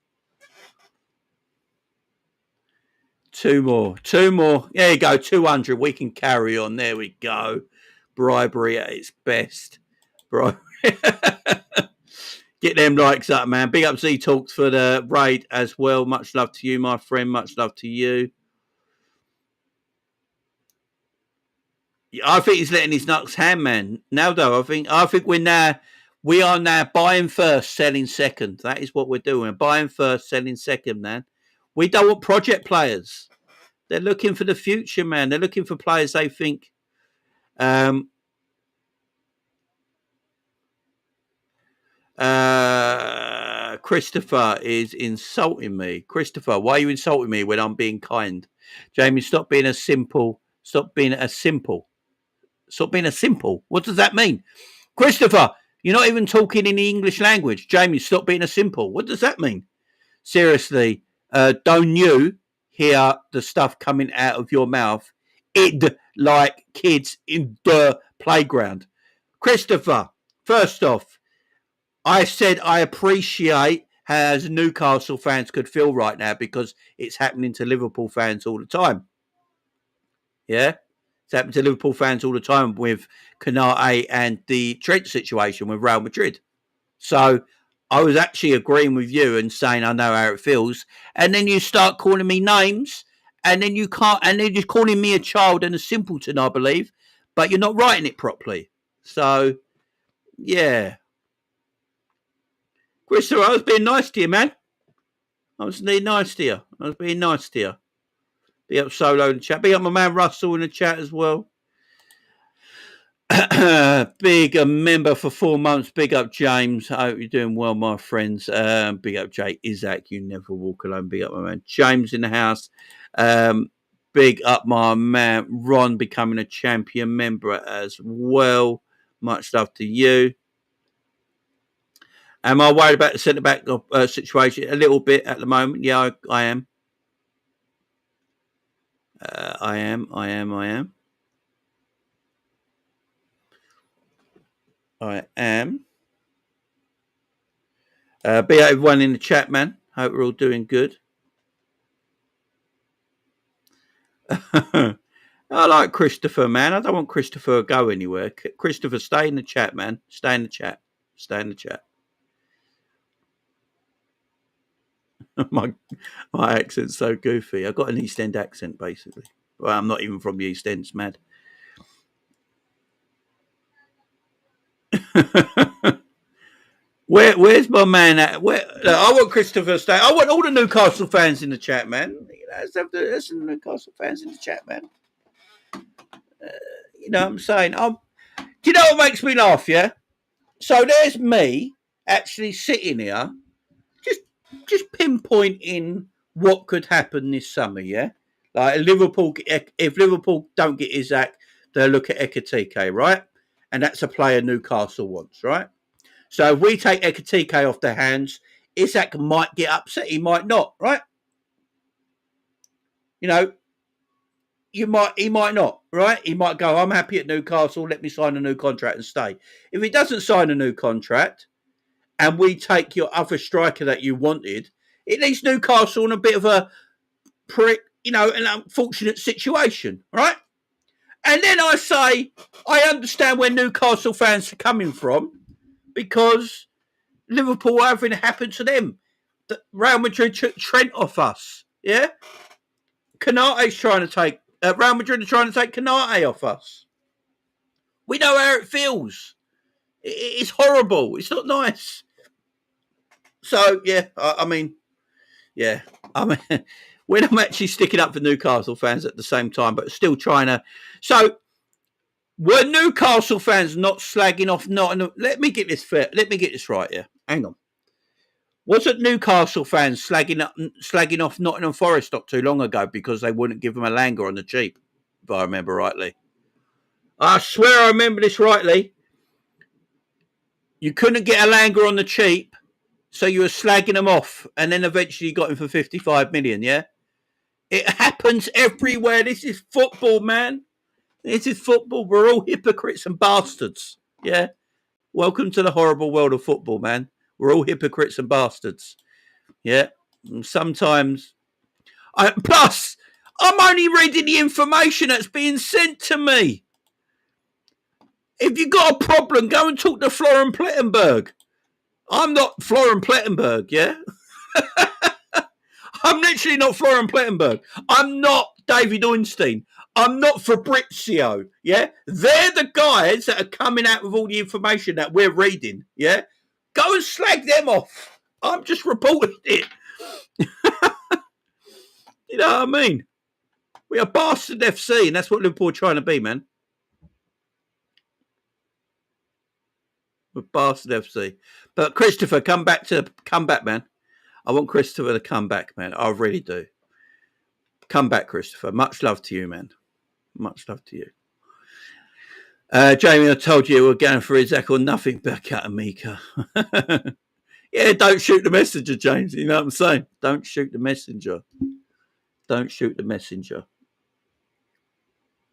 2 more. 2 more. There you go. 200. We can carry on. There we go. Bribery at its best. Bribery. Get them likes up, man. Big up Z Talks for the raid as well. Much love to you, my friend. Much love to you. I think he's letting his nuts hang, man. Now, though, I think we are now buying first, selling second. That is what we're doing. Buying first, selling second, man. We don't want project players. They're looking for the future, man. They're looking for players they think. Christopher is insulting me. Christopher, why are you insulting me when I'm being kind? Jamie, stop being a simple. Stop being a simple. Stop being a simple. What does that mean? Christopher, you're not even talking in the English language. Jamie, stop being a simple. What does that mean? Seriously, don't you hear the stuff coming out of your mouth? It like kids in the playground. Christopher, first off, I said I appreciate how Newcastle fans could feel right now because it's happening to Liverpool fans all the time. Yeah? It's happening to Liverpool fans all the time with Konate and the Trent situation with Real Madrid. So I was actually agreeing with you and saying I know how it feels. And then you start calling me names and then you can't, and then you're calling me a child and a simpleton, I believe, but you're not writing it properly. So, yeah. Christopher, I was being nice to you, man. I was being nice to you. Be up Solo in the chat. Be up my man Russell in the chat as well. Big a member for 4 months. Big up, James. I hope you're doing well, my friends. Big up, Jay. Isak, you never walk alone. Big up, my man. James in the house. Big up, my man. Ron becoming a champion member as well. Much love to you. Am I worried about the centre back situation? A little bit at the moment. Yeah, I am. I am. I am. Be everyone in the chat, man. Hope we're all doing good. I like Christopher, man. I don't want Christopher to go anywhere. Christopher, stay in the chat, man. Stay in the chat. Stay in the chat. my accent's so goofy. I've got an East End accent, basically. Well, I'm not even from the East End. It's mad. Where's my man at? I want Christopher to stay. I want all the Newcastle fans in the chat, man. Let's have the Newcastle fans in the chat, man. You know what I'm saying? Do you know what makes me laugh, yeah? So there's me actually sitting here, just pinpointing what could happen this summer, yeah? Like if Liverpool don't get Isak, they'll look at Ekatike, right? And that's a player Newcastle wants, right? So if we take Ekatike off their hands, Isak might get upset, he might not, right? You know, he might not, right? He might go, I'm happy at Newcastle, let me sign a new contract and stay. If he doesn't sign a new contract and we take your other striker that you wanted, it leaves Newcastle in a bit of a an unfortunate situation, right? And then I say, I understand where Newcastle fans are coming from because Liverpool, everything happened to them. Real Madrid took Trent off us, yeah? Real Madrid are trying to take Canate off us. We know how it feels. It's horrible. It's not nice. So, yeah, I mean, when I'm actually sticking up for Newcastle fans at the same time, but still trying to. So, were Newcastle fans not slagging off Nottingham? Let me get this right here. Hang on. Wasn't Newcastle fans slagging off Nottingham Forest not too long ago because they wouldn't give them a Langer on the cheap, if I remember rightly? I swear I remember this rightly. You couldn't get a Langer on the cheap, so you were slagging them off, and then eventually you got him for 55 million, yeah? It happens everywhere. This is football, man. This is football. We're all hypocrites and bastards, yeah? Welcome to the horrible world of football, man. We're all hypocrites and bastards, yeah? And sometimes... Plus, I'm only reading the information that's being sent to me. If you got a problem, go and talk to Florian Plettenberg. I'm not Florian Plettenberg, yeah? I'm literally not Florian Plettenberg. I'm not David Ornstein. I'm not Fabrizio, yeah? They're the guys that are coming out with all the information that we're reading, yeah? Go and slag them off. I'm just reporting it. You know what I mean? We are bastard FC, and that's what Liverpool are trying to be, man. We're bastard FC. But Christopher, come back, man. I want Christopher to come back, man. I really do. Come back, Christopher. Much love to you, man. Much love to you. Jamie, I told you we're going for Isak or nothing back out of Mika. Yeah, don't shoot the messenger, James. You know what I'm saying? Don't shoot the messenger. Don't shoot the messenger.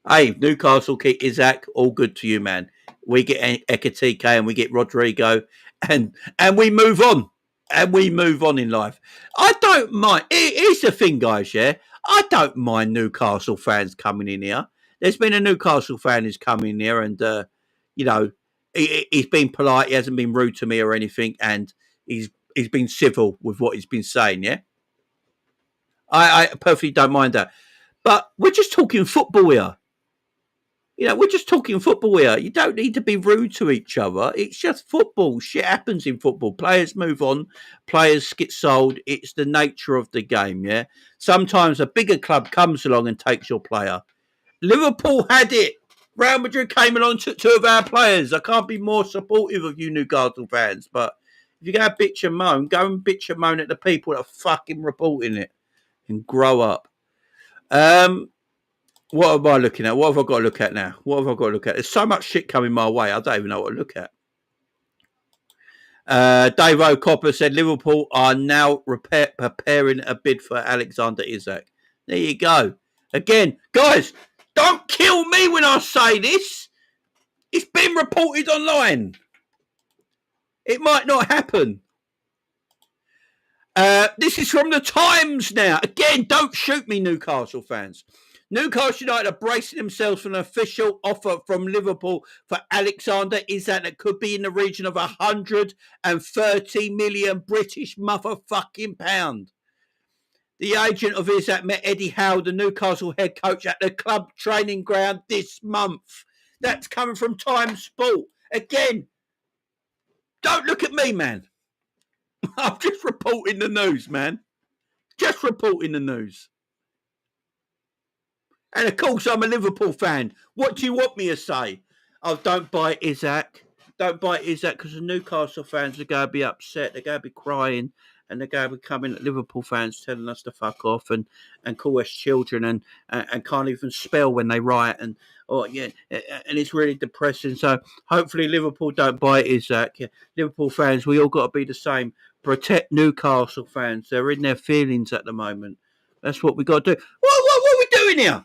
Hey, Newcastle kick Isak, all good to you, man. We get Ekatike and we get Rodrigo and we move on. And we move on in life. I don't mind. Here's the thing, guys, yeah? I don't mind Newcastle fans coming in here. There's been a Newcastle fan who's come in here and, he's been polite. He hasn't been rude to me or anything. And he's been civil with what he's been saying, yeah? I perfectly don't mind that. But we're just talking football here. You know, we're just talking football here. You don't need to be rude to each other. It's just football. Shit happens in football. Players move on. Players get sold. It's the nature of the game, yeah? Sometimes a bigger club comes along and takes your player. Liverpool had it. Real Madrid came along, took two of our players. I can't be more supportive of you Newcastle fans, but if you're going to bitch and moan, go and bitch and moan at the people that are fucking reporting it and grow up. What am I looking at? What have I got to look at now? What have I got to look at? There's so much shit coming my way, I don't even know what to look at. Dave O'Copper said Liverpool are now preparing a bid for Alexander Isak. There you go. Again, guys, don't kill me when I say this. It's been reported online. It might not happen. This is from the Times now. Again, don't shoot me, Newcastle fans. Newcastle United are bracing themselves for an official offer from Liverpool for Alexander Isak that could be in the region of 130 million British motherfucking pound. The agent of Isak met Eddie Howe, the Newcastle head coach, at the club training ground this month. That's coming from Times Sport. Again, don't look at me, man. I'm just reporting the news, man. Just reporting the news. And of course, I'm a Liverpool fan. What do you want me to say? Oh, don't buy Isak. Don't buy Isak because the Newcastle fans are going to be upset. They're going to be crying. And they're going to be coming at Liverpool fans telling us to fuck off and call us children and can't even spell when they write. And it's really depressing. So hopefully Liverpool don't buy Isak. Liverpool fans, we all got to be the same. Protect Newcastle fans. They're in their feelings at the moment. That's what we got to do. What are we doing here?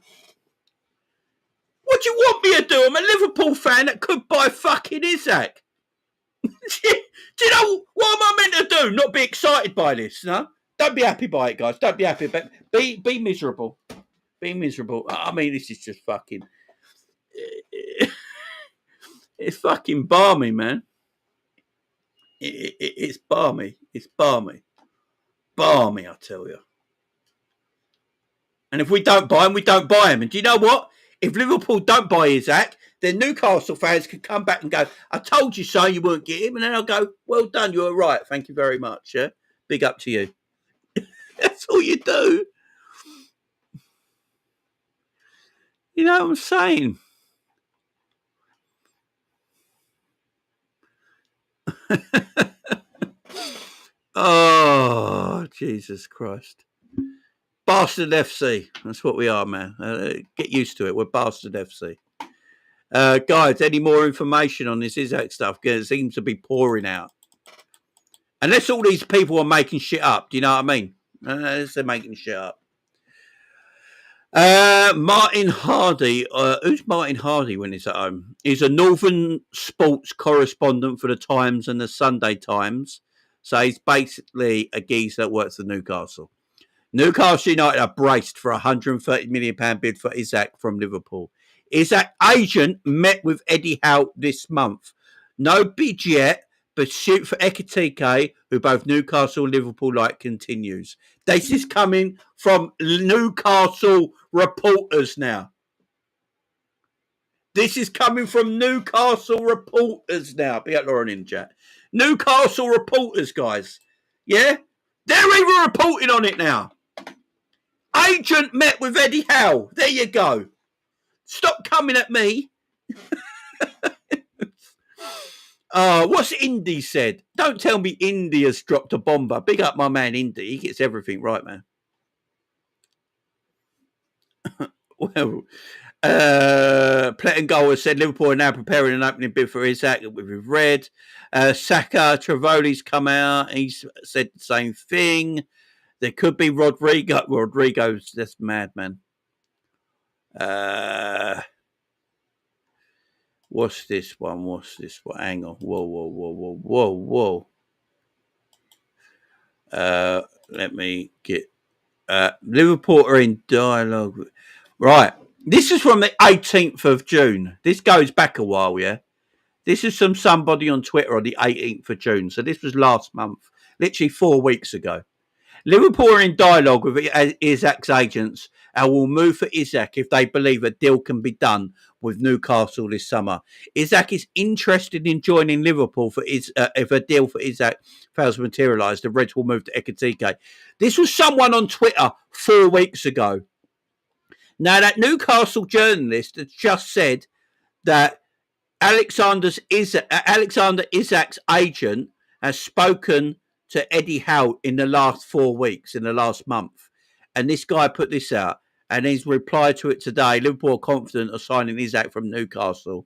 What do you want me to do? I'm a Liverpool fan that could buy fucking Isak. Do you know what am I meant to do? Not be excited by this, no? Don't be happy by it, guys. Don't be happy, but be miserable. Be miserable. I mean, this is just fucking. It's fucking balmy, man. It's balmy. It's balmy. Balmy, I tell you. And if we don't buy him, we don't buy him. And do you know what? If Liverpool don't buy Isak, then Newcastle fans can come back and go, I told you so, you won't get him. And then I'll go, well done, you were right. Thank you very much. Yeah? Big up to you. That's all you do. You know what I'm saying? Oh, Jesus Christ. Bastard FC. That's what we are, man. Get used to it. We're Bastard FC. Guys, any more information on this Isak stuff? Because it seems to be pouring out. Unless all these people are making shit up. Do you know what I mean? Unless they're making shit up. Martin Hardy. Who's Martin Hardy when he's at home? He's a Northern sports correspondent for the Times and the Sunday Times. So he's basically a geezer that works for Newcastle. Newcastle United are braced for a £130 million bid for Isak from Liverpool. Isak agent met with Eddie Howe this month. No bid yet, but shoot for Ekitike, who both Newcastle and Liverpool like, continues. This is coming from Newcastle reporters now. This is coming from Newcastle reporters now. Be at Lauren in chat. Newcastle reporters, guys. Yeah? They're even reporting on it now. Agent met with Eddie Howe. There you go. Stop coming at me. What's Indy said? Don't tell me India's dropped a bomber. Big up my man Indy. He gets everything right, man. Well, Goal has said Liverpool are now preparing an opening bid for Isak, we've read. Saka, Trivoli's come out. He's said the same thing. There could be Rodrigo. Rodrigo's that's mad, man. What's this one? Hang on. Whoa. Let me get... Liverpool are in dialogue. Right. This is from the 18th of June. This goes back a while, yeah? This is from somebody on Twitter on the 18th of June. So this was last month. Literally 4 weeks ago. Liverpool are in dialogue with Isak's agents and will move for Isak if they believe a deal can be done with Newcastle this summer. Isak is interested in joining Liverpool if a deal for Isak fails to materialise. The Reds will move to Ekitike. This was someone on Twitter 4 weeks ago. Now, that Newcastle journalist has just said that Alexander Isak's agent has spoken to Eddie Howe in the last 4 weeks, in the last month. And this guy put this out, and he's replied to it today. Liverpool are confident of signing Isak from Newcastle.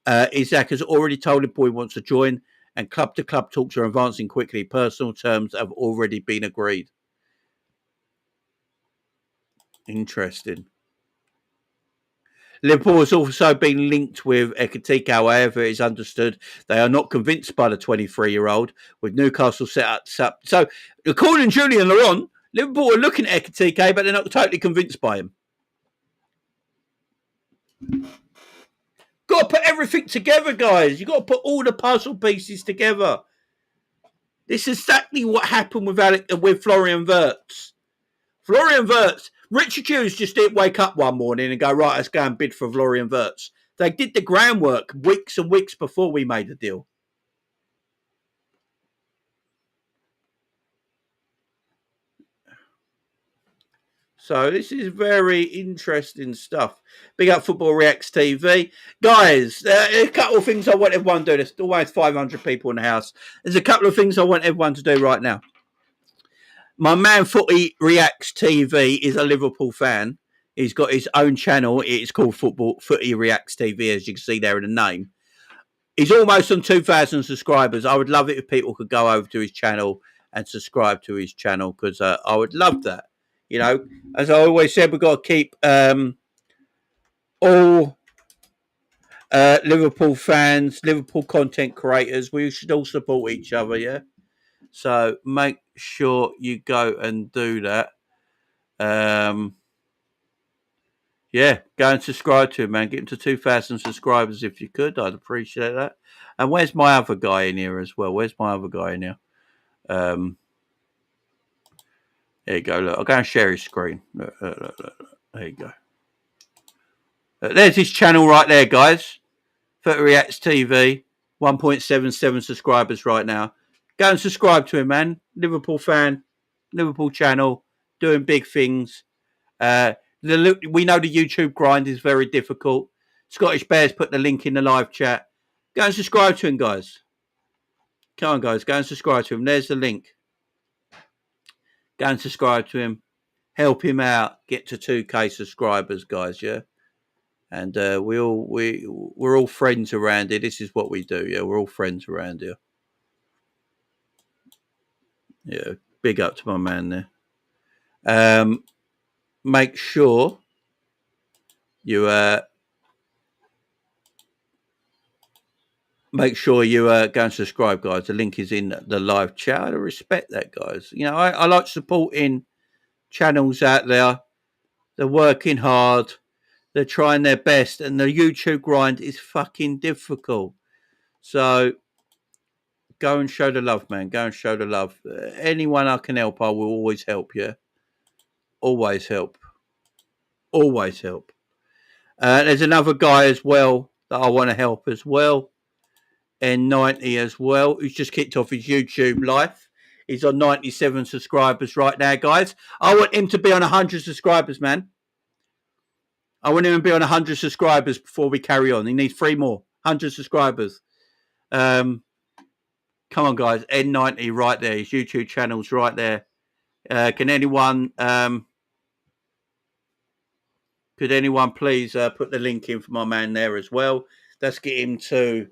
Isak has already told Liverpool he wants to join, and club-to-club talks are advancing quickly. Personal terms have already been agreed. Interesting. Liverpool has also been linked with Ekitike. However, it is understood they are not convinced by the 23-year-old, with Newcastle set up. So, according to Julian Laurent, Liverpool are looking at Ekitike, but they're not totally convinced by him. Got to put everything together, guys. You've got to put all the puzzle pieces together. This is exactly what happened with Florian Wirtz. Florian Wirtz. Richard Hughes just didn't wake up one morning and go, right, let's go and bid for Florian Wirtz. They did the groundwork weeks and weeks before we made the deal. So this is very interesting stuff. Big up Football Reacts TV. Guys, a couple of things I want everyone to do. There's always 500 people in the house. There's a couple of things I want everyone to do right now. My man Footy Reacts TV is a Liverpool fan. He's got his own channel. It's called Footy Reacts TV, as you can see there in the name. He's almost on 2,000 subscribers. I would love it if people could go over to his channel and subscribe to his channel, because I would love that. You know, as I always said, we've got to keep all Liverpool fans, Liverpool content creators, we should all support each other, yeah? So make sure you go and do that. Yeah, go and subscribe to him, man. Get him to 2,000 subscribers if you could. I'd appreciate that. And where's my other guy in here as well? Where's my other guy in here? There you go. Look, I'll go and share his screen. Look. There you go. There's his channel right there, guys. 30 Reacts TV. 1.77 subscribers right now. Go and subscribe to him, man. Liverpool fan. Liverpool channel. Doing big things. We know the YouTube grind is very difficult. Scottish Bears put the link in the live chat. Go and subscribe to him, guys. Come on, guys. Go and subscribe to him. There's the link. Go and subscribe to him. Help him out. Get to 2K subscribers, guys, yeah? And we're all friends around here. This is what we do, yeah? We're all friends around here. Yeah, big up to my man there. Make sure you go and subscribe, guys. The link is in the live chat. I respect that, guys. You know, I like supporting channels out there. They're working hard. They're trying their best, and the YouTube grind is fucking difficult. So go and show the love, man. Go and show the love. Anyone I can help, I will always help you. Always help. Always help. There's another guy as well that I want to help as well. N90 as well, who's just kicked off his YouTube life. He's on 97 subscribers right now, guys. I want him to be on 100 subscribers, man. I want him to be on 100 subscribers before we carry on. He needs 3 more. 100 subscribers. Come on, guys. N90 right there. His YouTube channel's right there. Can anyone please put the link in for my man there as well? Let's get him to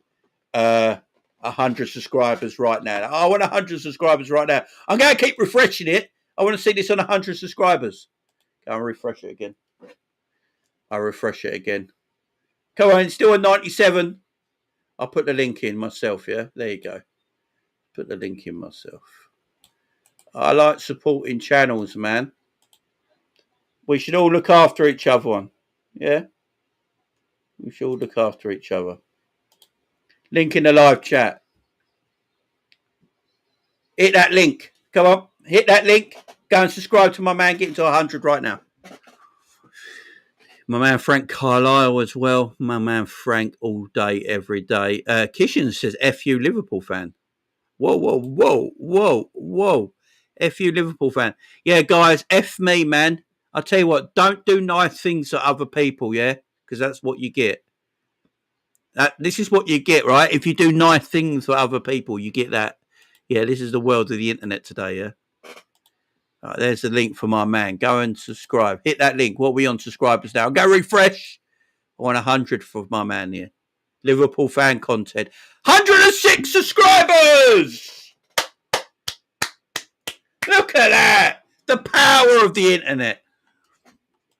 100 subscribers right now. I want 100 subscribers right now. I'm going to keep refreshing it. I want to see this on 100 subscribers. Go and refresh it again. I'll refresh it again. Come on, it's still at 97. I'll put the link in myself, yeah? There you go. Put the link in myself. I like supporting channels, man. We should all look after each other, yeah? We should all look after each other. Link in the live chat. Hit that link. Come on. Hit that link. Go and subscribe to my man. Get to 100 right now. My man Frank Carlisle as well. My man Frank all day, every day. Kishin says, F you Liverpool fan. Whoa. F you Liverpool fan. Yeah, guys, F me, man. I'll tell you what, don't do nice things to other people, yeah? Because that's what you get. This is what you get, right? If you do nice things for other people, you get that. Yeah, this is the world of the internet today, yeah? Right, there's the link for my man. Go and subscribe. Hit that link. What are we on subscribers now? Go refresh. I want 100 for my man here. Liverpool fan content. 106 subscribers! Look at that! The power of the internet.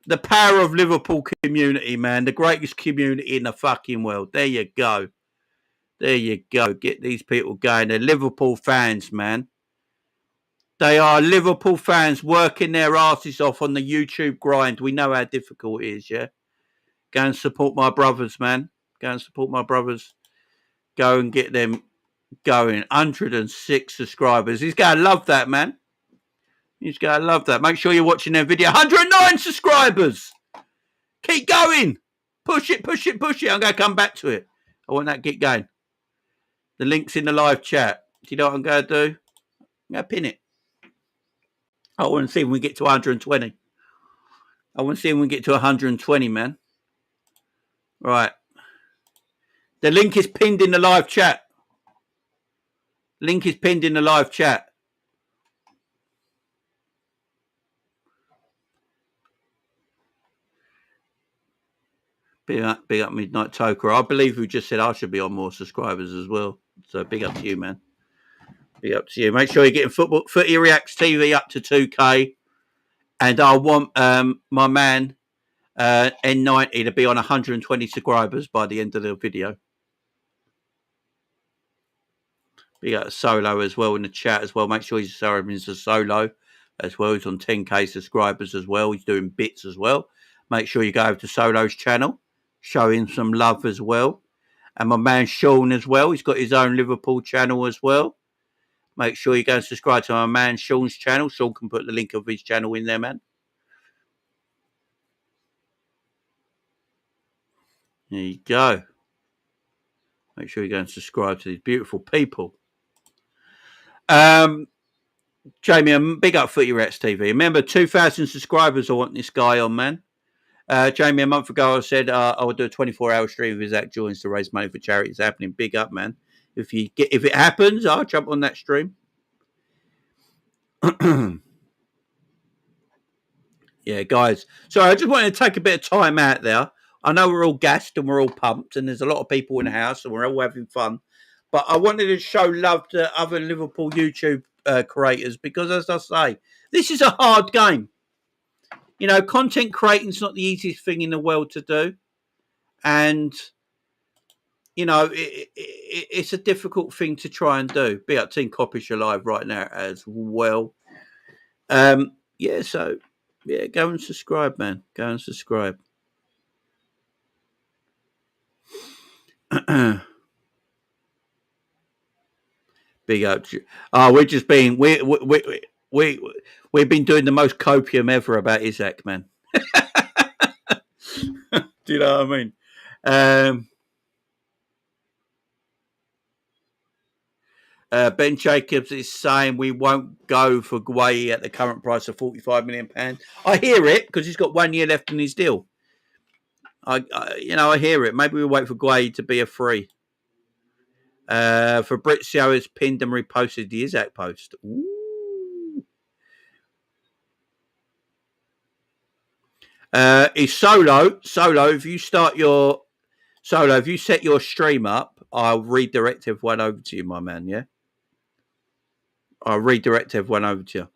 The power of Liverpool community, man. The greatest community in the fucking world. There you go. There you go. Get these people going. They're Liverpool fans, man. They are Liverpool fans working their asses off on the YouTube grind. We know how difficult it is, yeah? Go and support my brothers, man. Go and support my brothers. Go and get them going. 106 subscribers. He's going to love that, man. He's going to love that. Make sure you're watching their video. 109 subscribers. Keep going. Push it, push it, push it. I'm going to come back to it. I want that to get going. The link's in the live chat. Do you know what I'm going to do? I'm going to pin it. I want to see when we get to 120. I want to see when we get to 120, man. Right. The link is pinned in the live chat. Link is pinned in the live chat. Big up Midnight Toker. I believe who just said I should be on more subscribers as well. So big up to you, man. Big up to you. Make sure you're getting Footy Reacts TV up to 2K. And I want my man N90 to be on 120 subscribers by the end of the video. Big up Solo as well in the chat as well. Make sure he's a Solo as well. He's on 10K subscribers as well. He's doing bits as well. Make sure you go over to Solo's channel. Show him some love as well. And my man Sean as well. He's got his own Liverpool channel as well. Make sure you go and subscribe to my man Sean's channel. Sean can put the link of his channel in there, man. There you go. Make sure you go and subscribe to these beautiful people. Jamie, big up Footy Rats TV. Remember, 2,000 subscribers I want this guy on, man. Jamie, a month ago I said I would do a 24-hour stream if Isak joins to raise money for charity. It's happening. Big up, man. If it happens, I'll jump on that stream. Yeah, guys. Sorry, I just wanted to take a bit of time out there. I know we're all gassed and we're all pumped and there's a lot of people in the house and we're all having fun. But I wanted to show love to other Liverpool YouTube creators because, as I say, this is a hard game. You know, content creating is not the easiest thing in the world to do. And, you know, it's a difficult thing to try and do. Be up Team Coppish alive right now as well. Yeah, so, yeah, go and subscribe, man. Go and subscribe. Big up. We're just being, we've been doing the most copium ever about Isak, man. Do you know what I mean? Ben Jacobs is saying we won't go for Guay at the current price of £45 million. I hear it because he's got 1 year left in his deal. I hear it. Maybe we wait for Guay to be a free. Fabrizio has pinned and reposted the Isak post. Ooh. Is Solo, if you set your stream up, I'll redirect everyone over to you, my man, yeah? I'll redirect everyone over to you.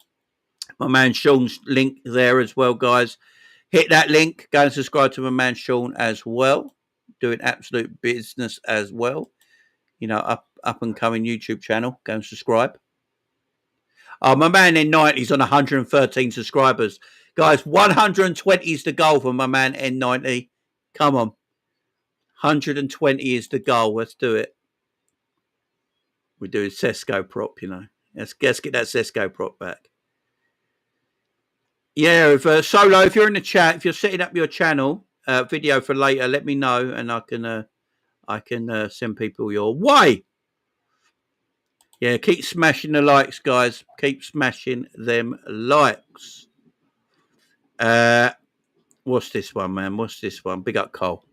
My man Sean's link there as well, guys. Hit that link. Go and subscribe to my man Sean as well. Doing absolute business as well. You know, up and coming YouTube channel. Go and subscribe. My man N90 is on 113 subscribers. Guys, 120 is the goal for my man N90. Come on. 120 is the goal. Let's do it. We're doing Sesko prop, you know. Let's get that Sesko prop back. Yeah, if Solo, if you're in the chat, if you're setting up your channel video for later, let me know and I can send people your way. Yeah, keep smashing the likes, guys. Keep smashing them likes. What's this one, man? What's this one? Big up Cole.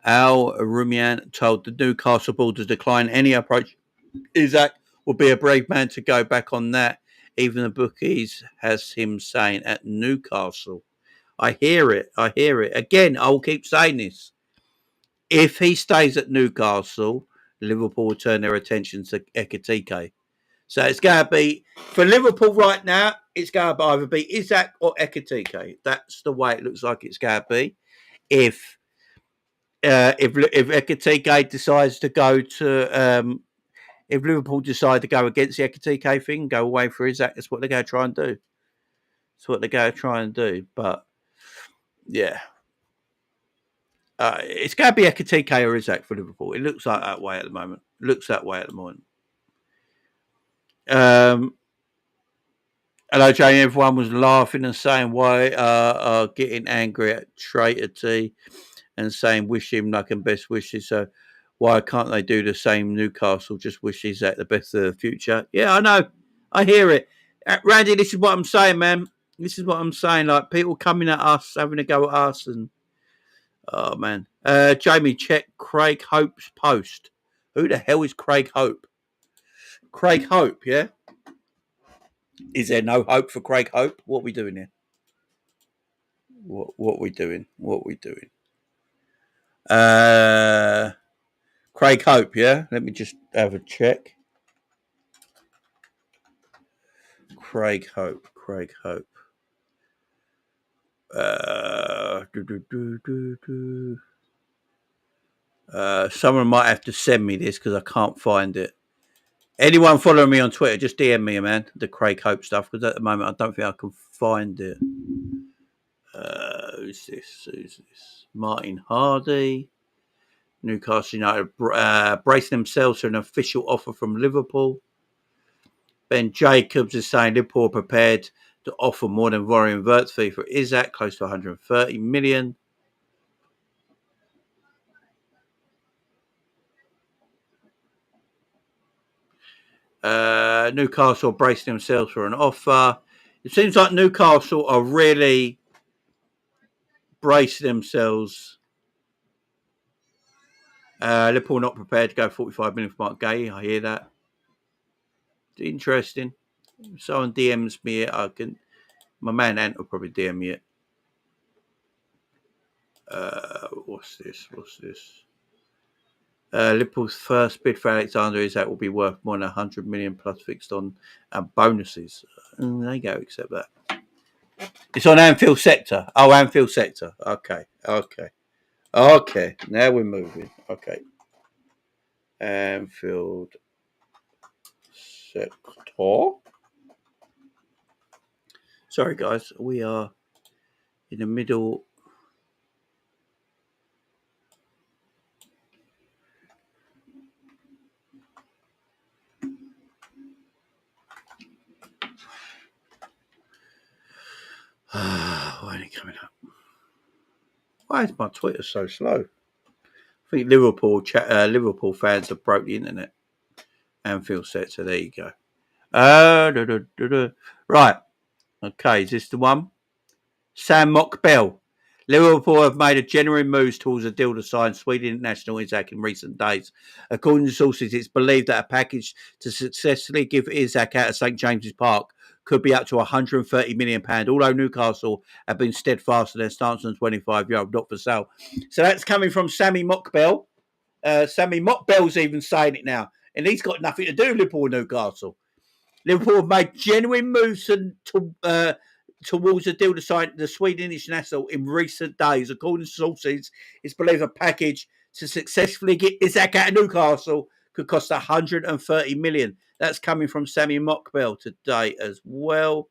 Al Rumian told the Newcastle board to decline any approach. Isak would be a brave man to go back on that. Even the bookies has him saying at Newcastle. I hear it. I hear it. Again, I'll keep saying this. If he stays at Newcastle, Liverpool will turn their attention to Ekitike. So it's going to be, for Liverpool right now, it's going to either be Isak or Ekitike. That's the way it looks like it's going to be. If Ekitike decides to go to, if Liverpool decide to go against the Ekitike thing, go away for Isak, that's what they're going to try and do. That's what they're going to try and do. But, yeah. It's going to be Ekitike or Isak for Liverpool. It looks like that way at the moment. Hello, Jane. Everyone was laughing and saying why getting angry at Traitor T and saying wish him luck and best wishes. So why can't they do the same? Newcastle just wishes at the best of the future. Yeah, I know. I hear it. Randy, this is what I'm saying, man. This is what I'm saying. Like people coming at us, having a go at us, and oh man. Jamie, check Craig Hope's post. Who the hell is Craig Hope? Craig Hope, yeah. Is there no hope for Craig Hope? What are we doing here? What are we doing? Craig Hope, yeah? Let me just have a check. Craig Hope. Someone might have to send me this because I can't find it. Anyone following me on Twitter, just DM me, man, the Craig Hope stuff, because at the moment I don't think I can find it. Who's this? Martin Hardy. Newcastle United bracing themselves for an official offer from Liverpool. Ben Jacobs is saying Liverpool are prepared to offer more than Florian Wirtz fee for Isak, close to 130 million. Newcastle bracing themselves for an offer. It seems like Newcastle are really bracing themselves. Liverpool not prepared to go 45 million for Mark Gay. I hear that. Interesting. If someone DMs me it, I can. My man Ant will probably DM me it. What's this? Liverpool's first bid for Alexander Isak will be worth more than 100 million plus fixed on bonuses. There you go, accept that. It's on Anfield Sector. Oh, Anfield Sector. Okay. Now we're moving. Okay. Anfield Sector. Sorry, guys. We are in the middle. Why ain't it coming up? Why is my Twitter so slow? I think Liverpool fans have broke the internet. Anfield Sector. There you go. Right. Okay, is this the one? Sam Mockbell. Liverpool have made a genuine move towards a deal to sign Sweden international Isak in recent days. According to sources, it's believed that a package to successfully give Isak out of St James's Park could be up to £130 million, although Newcastle have been steadfast in their stance on the 25-year-old not for sale. So that's coming from Sammy Mockbell. Sammy Mockbell's even saying it now. And he's got nothing to do with Liverpool and Newcastle. Liverpool have made genuine moves towards a deal to sign the Sweden international in recent days. According to sources, it's believed a package to successfully get Isak out of Newcastle could cost 130 million. That's coming from Sammy Mockbell today as well.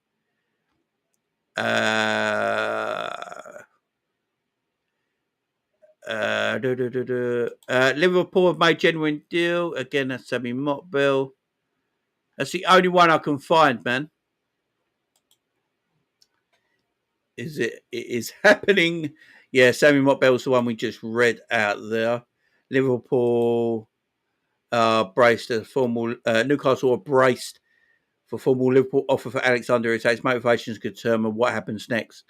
Liverpool have made genuine deal. Again, that's Sammy Mockbell. That's the only one I can find, man. It is happening. Yeah, Sammy Mockbell's the one we just read out there. Liverpool braced a formal. Newcastle are braced for formal Liverpool offer for Alexander Isak's motivations could determine what happens next.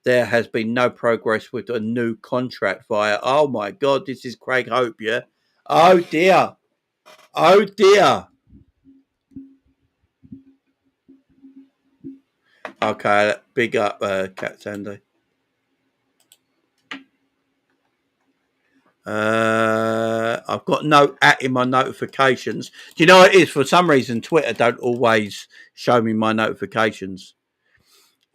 There has been no progress with a new contract via. Oh my God, this is Craig Hope, yeah? Oh dear. Oh dear. Okay, big up, Cat Sandy. I've got no at in my notifications. Do you know what it is? For some reason, Twitter don't always show me my notifications.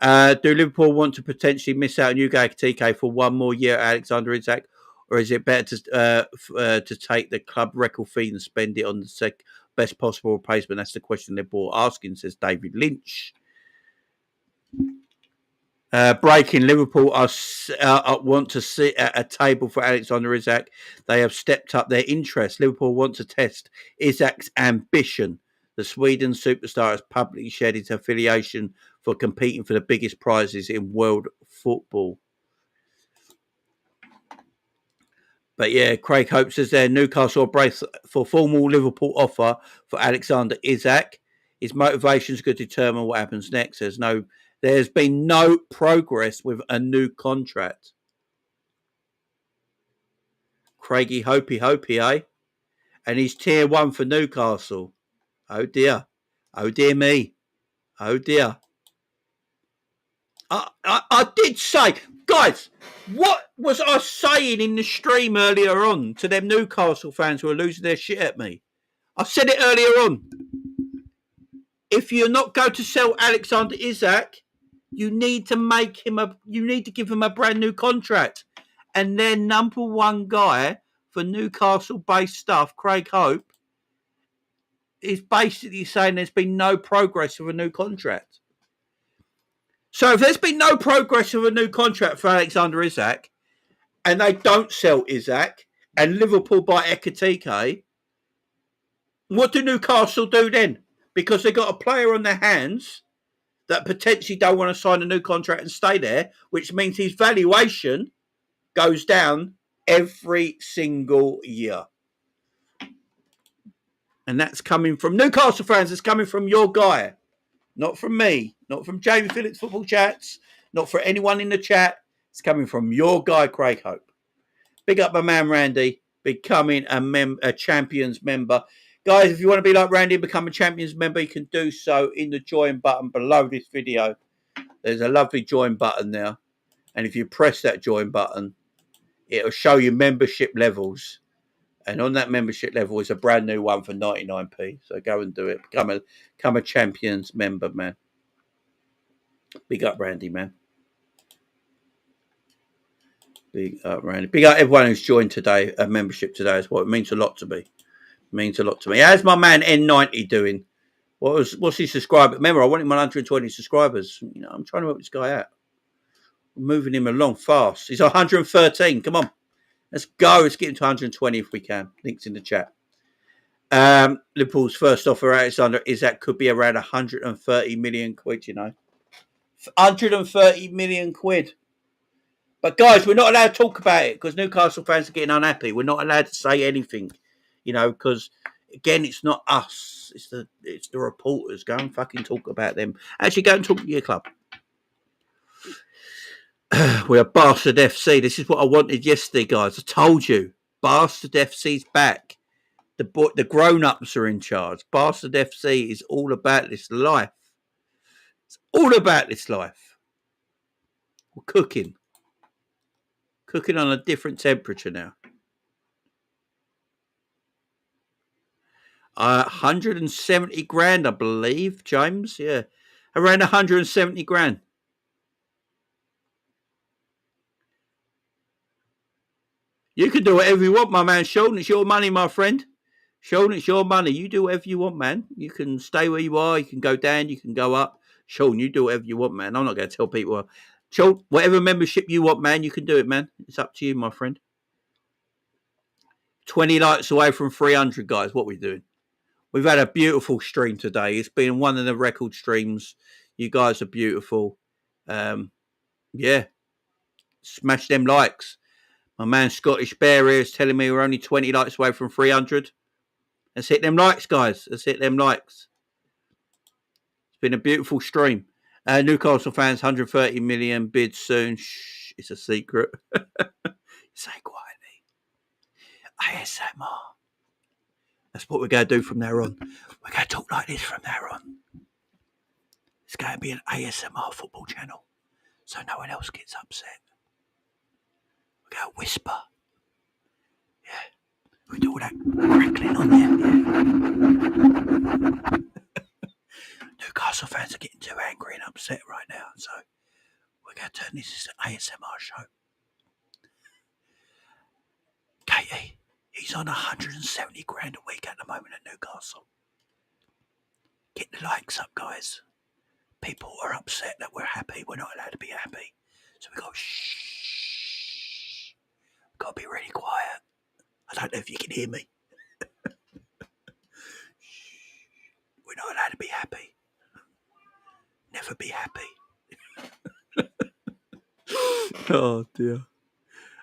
Do Liverpool want to potentially miss out on Ugo TK for one more year, Alexander Isak, or is it better to take the club record fee and spend it on the best possible replacement? That's the question they're both asking, says David Lynch. Breaking Liverpool want to sit at a table for Alexander Isak. They have stepped up their interest. Liverpool want to test Isak's ambition. The Sweden superstar has publicly shared his affiliation for competing for the biggest prizes in world football. But yeah, Craig Hope says there Newcastle brace for formal Liverpool offer for Alexander Isak. His motivations could determine what happens next. There's been no progress with a new contract. Craigie Hopey, eh? And he's tier 1 for Newcastle. Oh dear. Oh dear me. Oh dear. I did say, guys, what was I saying in the stream earlier on to them Newcastle fans who are losing their shit at me? I said it earlier on. If you're not going to sell Alexander Isak, you need to give him a brand new contract. And their number one guy for Newcastle-based stuff, Craig Hope, is basically saying there's been no progress with a new contract. So if there's been no progress with a new contract for Alexander Isak, and they don't sell Isak, and Liverpool buy Ekitike, what do Newcastle do then? Because they've got a player on their hands that potentially don't want to sign a new contract and stay there, which means his valuation goes down every single year. And that's coming from Newcastle fans. It's coming from your guy. Not from me. Not from Jamie Phillips Football Chats. Not for anyone in the chat. It's coming from your guy, Craig Hope. Big up my man, Randy. Becoming a Champions member. Guys, if you want to be like Randy and become a Champions member, you can do so in the join button below this video. There's a lovely join button there. And if you press that join button, it'll show you membership levels. And on that membership level is a brand new one for 99p. So go and do it. Become a Champions member, man. Big up, Randy, man. Big up, Randy. Big up everyone who's joined today, a membership today as well. It means a lot to me. It means a lot to me. How's my man N90 doing? What's his subscriber? Remember, I want him 120 subscribers. You know, I'm trying to help this guy out. I'm moving him along fast. He's 113. Come on. Let's go. Let's get him to 120 if we can. Links in the chat. Liverpool's first offer, Alexander Isak, could be around 130 million quid, you know. 130 million quid. But guys, we're not allowed to talk about it because Newcastle fans are getting unhappy. We're not allowed to say anything, you know, because again, it's not us. It's the reporters. Go and fucking talk about them. Actually, go and talk to your club. We are Bastard FC. This is what I wanted yesterday, guys. I told you. Bastard FC's back. The grown-ups are in charge. Bastard FC is all about this life. It's all about this life. We're cooking. Cooking on a different temperature now. 170 grand, I believe, James. Yeah. Around 170 grand. You can do whatever you want, my man. Sheldon, it's your money, my friend. Sheldon, it's your money. You do whatever you want, man. You can stay where you are. You can go down. You can go up. Sheldon, you do whatever you want, man. I'm not going to tell people. Sheldon, whatever membership you want, man, you can do it, man. It's up to you, my friend. 20 likes away from 300, guys. What we doing? We've had a beautiful stream today. It's been one of the record streams. You guys are beautiful. Yeah. Smash them likes. My man Scottish Bear here is telling me we're only 20 likes away from 300. Let's hit them likes, guys. Let's hit them likes. It's been a beautiful stream. Newcastle fans, 130 million bid soon. Shh, it's a secret. Say quietly. ASMR. That's what we're going to do from there on. We're going to talk like this from there on. It's going to be an ASMR football channel, so no one else gets upset. We're going to whisper. Yeah. We do all that crackling on there. Yeah. Newcastle fans are getting too angry and upset right now, so we're going to turn this into an ASMR show. Katie, he's on 170 grand a week at the moment at Newcastle. Get the likes up, guys. People are upset that we're happy. We're not allowed to be happy. So we go, shh. We've got to be really quiet. I don't know if you can hear me. We're not allowed to be happy. Never be happy. Oh, dear.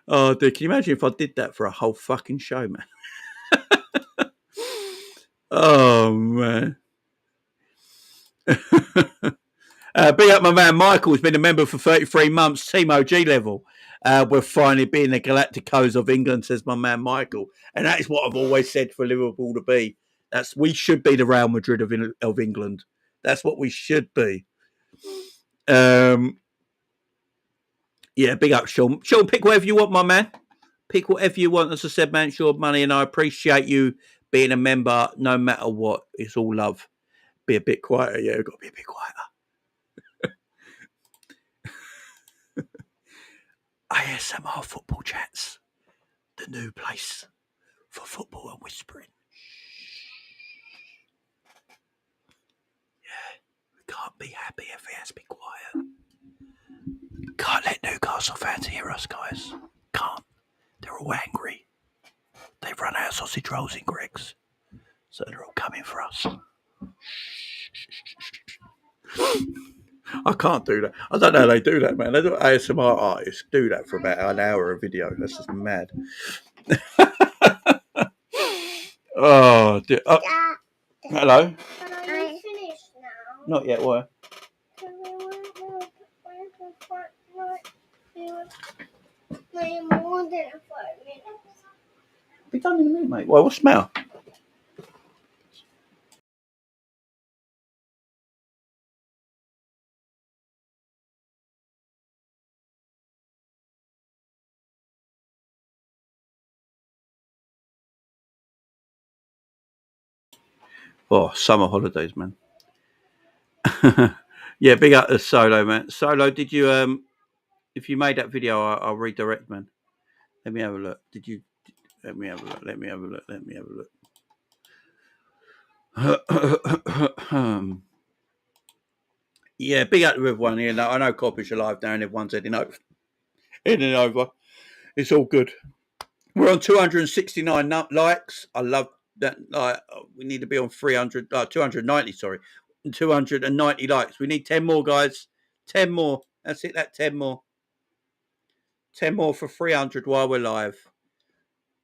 Oh, dear. Can you imagine if I did that for a whole fucking show, man? Oh, man. Big up my man Michael, who's been a member for 33 months, Team OG level. We're finally being the Galacticos of England, says my man Michael. And that is what I've always said for Liverpool to be. We should be the Real Madrid of England. That's what we should be. Yeah, big up, Sean. Sean, pick whatever you want, my man. Pick whatever you want. As I said, man, it's your money, and I appreciate you being a member no matter what. It's all love. Be a bit quieter. Yeah, we've got to be a bit quieter. ASMR Football Chats, the new place for football and whispering. Yeah, we can't be happy if it has to be quiet. Can't let Newcastle fans hear us, guys. Can't. They're all angry. They've run out of sausage rolls in Greg's, so they're all coming for us. I can't do that. I don't know how they do that, man. They do ASMR artists do that for about an hour of video. That's just mad. Oh, dear. Hello. Are you finished now? Not yet. Why? More than 5 minutes. Be done in a minute, mate. Well, what's the matter? Oh, summer holidays, man. Yeah, big up to Solo, man. Solo, did you if you made that video, I'll redirect, man. Let me have a look. Did you? Let me have a look. Let me have a look. Let me have a look. Yeah, big up to everyone here. I know Coppish are live now and everyone's heading over. It's all good. We're on 269 likes. I love that. We need to be on 290, sorry. 290 likes. We need 10 more, guys. 10 more. That's it, 10 more. 10 more for 300 while we're live.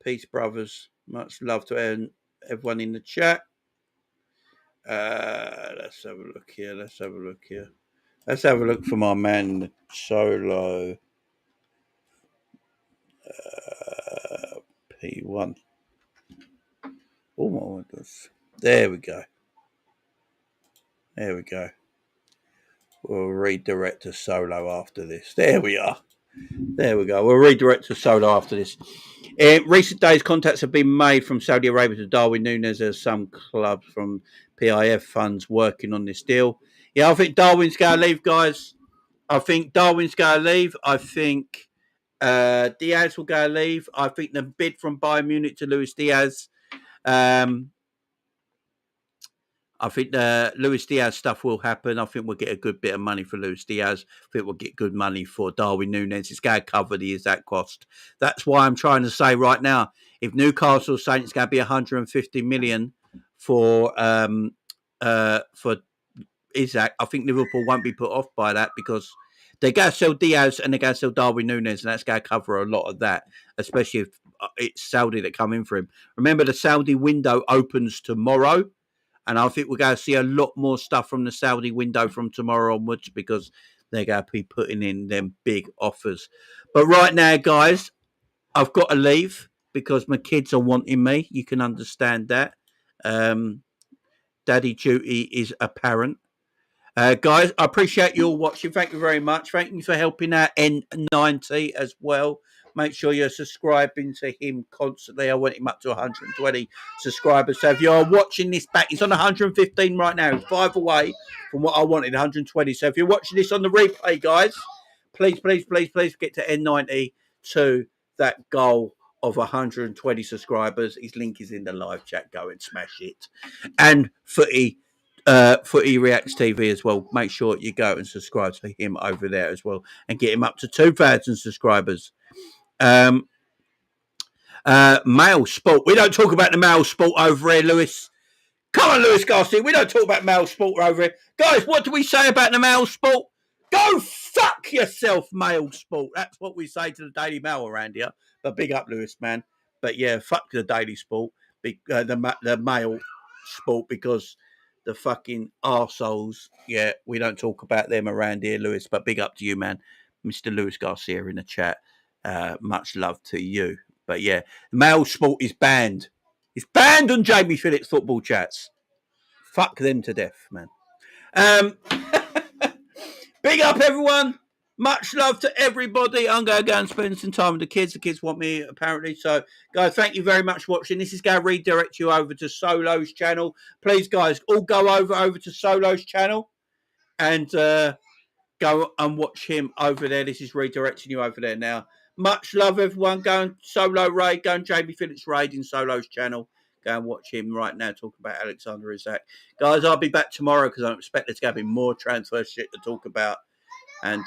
Peace, brothers. Much love to everyone in the chat. Let's have a look here. Let's have a look for my man Solo. P1. Oh my goodness. There we go. We'll redirect to Solo after this. There we are. There we go. We'll redirect to Solo after this. In recent days, contacts have been made from Saudi Arabia to Darwin Núñez. There's some clubs from PIF funds working on this deal. Yeah, I think Darwin's going to leave, guys. I think Diaz will go leave. I think the bid from Bayern Munich to Luis Diaz. I think the Luis Diaz stuff will happen. I think we'll get a good bit of money for Luis Diaz. I think we'll get good money for Darwin Núñez. It's going to cover the Isak cost. That's why I'm trying to say right now, if Newcastle's saying it's going to be 150 million for Isak, I think Liverpool won't be put off by that because they're going to sell Diaz and they're going to sell Darwin Núñez, and that's going to cover a lot of that, especially if it's Saudi that come in for him. Remember, the Saudi window opens tomorrow. And I think we're going to see a lot more stuff from the Saudi window from tomorrow onwards because they're going to be putting in them big offers. But right now, guys, I've got to leave because my kids are wanting me. You can understand that. Daddy duty is apparent. Guys, I appreciate you all watching. Thank you very much. Thank you for helping out N90 as well. Make sure you're subscribing to him constantly. I want him up to 120 subscribers. So if you're watching this back, he's on 115 right now. He's 5 away from what I wanted, 120. So if you're watching this on the replay, guys, please get to N90 to that goal of 120 subscribers. His link is in the live chat. Go and smash it. And Footy Reacts TV as well. Make sure you go and subscribe to him over there as well and get him up to 2,000 subscribers. Male sport. We don't talk about the male sport over here, Lewis. Come on, Lewis Garcia. We don't talk about male sport over here. Guys, what do we say about the male sport? Go fuck yourself, male sport. That's what we say to the Daily Mail around here. But big up, Lewis, man. But yeah, fuck the Daily Sport, the male sport, because the fucking arseholes, yeah, we don't talk about them around here, Lewis. But big up to you, man. Mr. Lewis Garcia in the chat. Much love to you. But yeah, male sport is banned. It's banned on Jamie Phillips football chats. Fuck them to death, man. Big up, everyone. Much love to everybody. I'm going to go and spend some time with the kids. The kids want me, apparently. So, guys, thank you very much for watching. This is going to redirect you over to Solo's channel. Please, guys, all go over to Solo's channel and go and watch him over there. This is redirecting you over there now. Much love, everyone. Go and Solo raid. Go and Jamie Phillips raid in Solo's channel. Go and watch him right now talking about Alexander Isak. Guys, I'll be back tomorrow because I expect there's going to be more transfer shit to talk about. And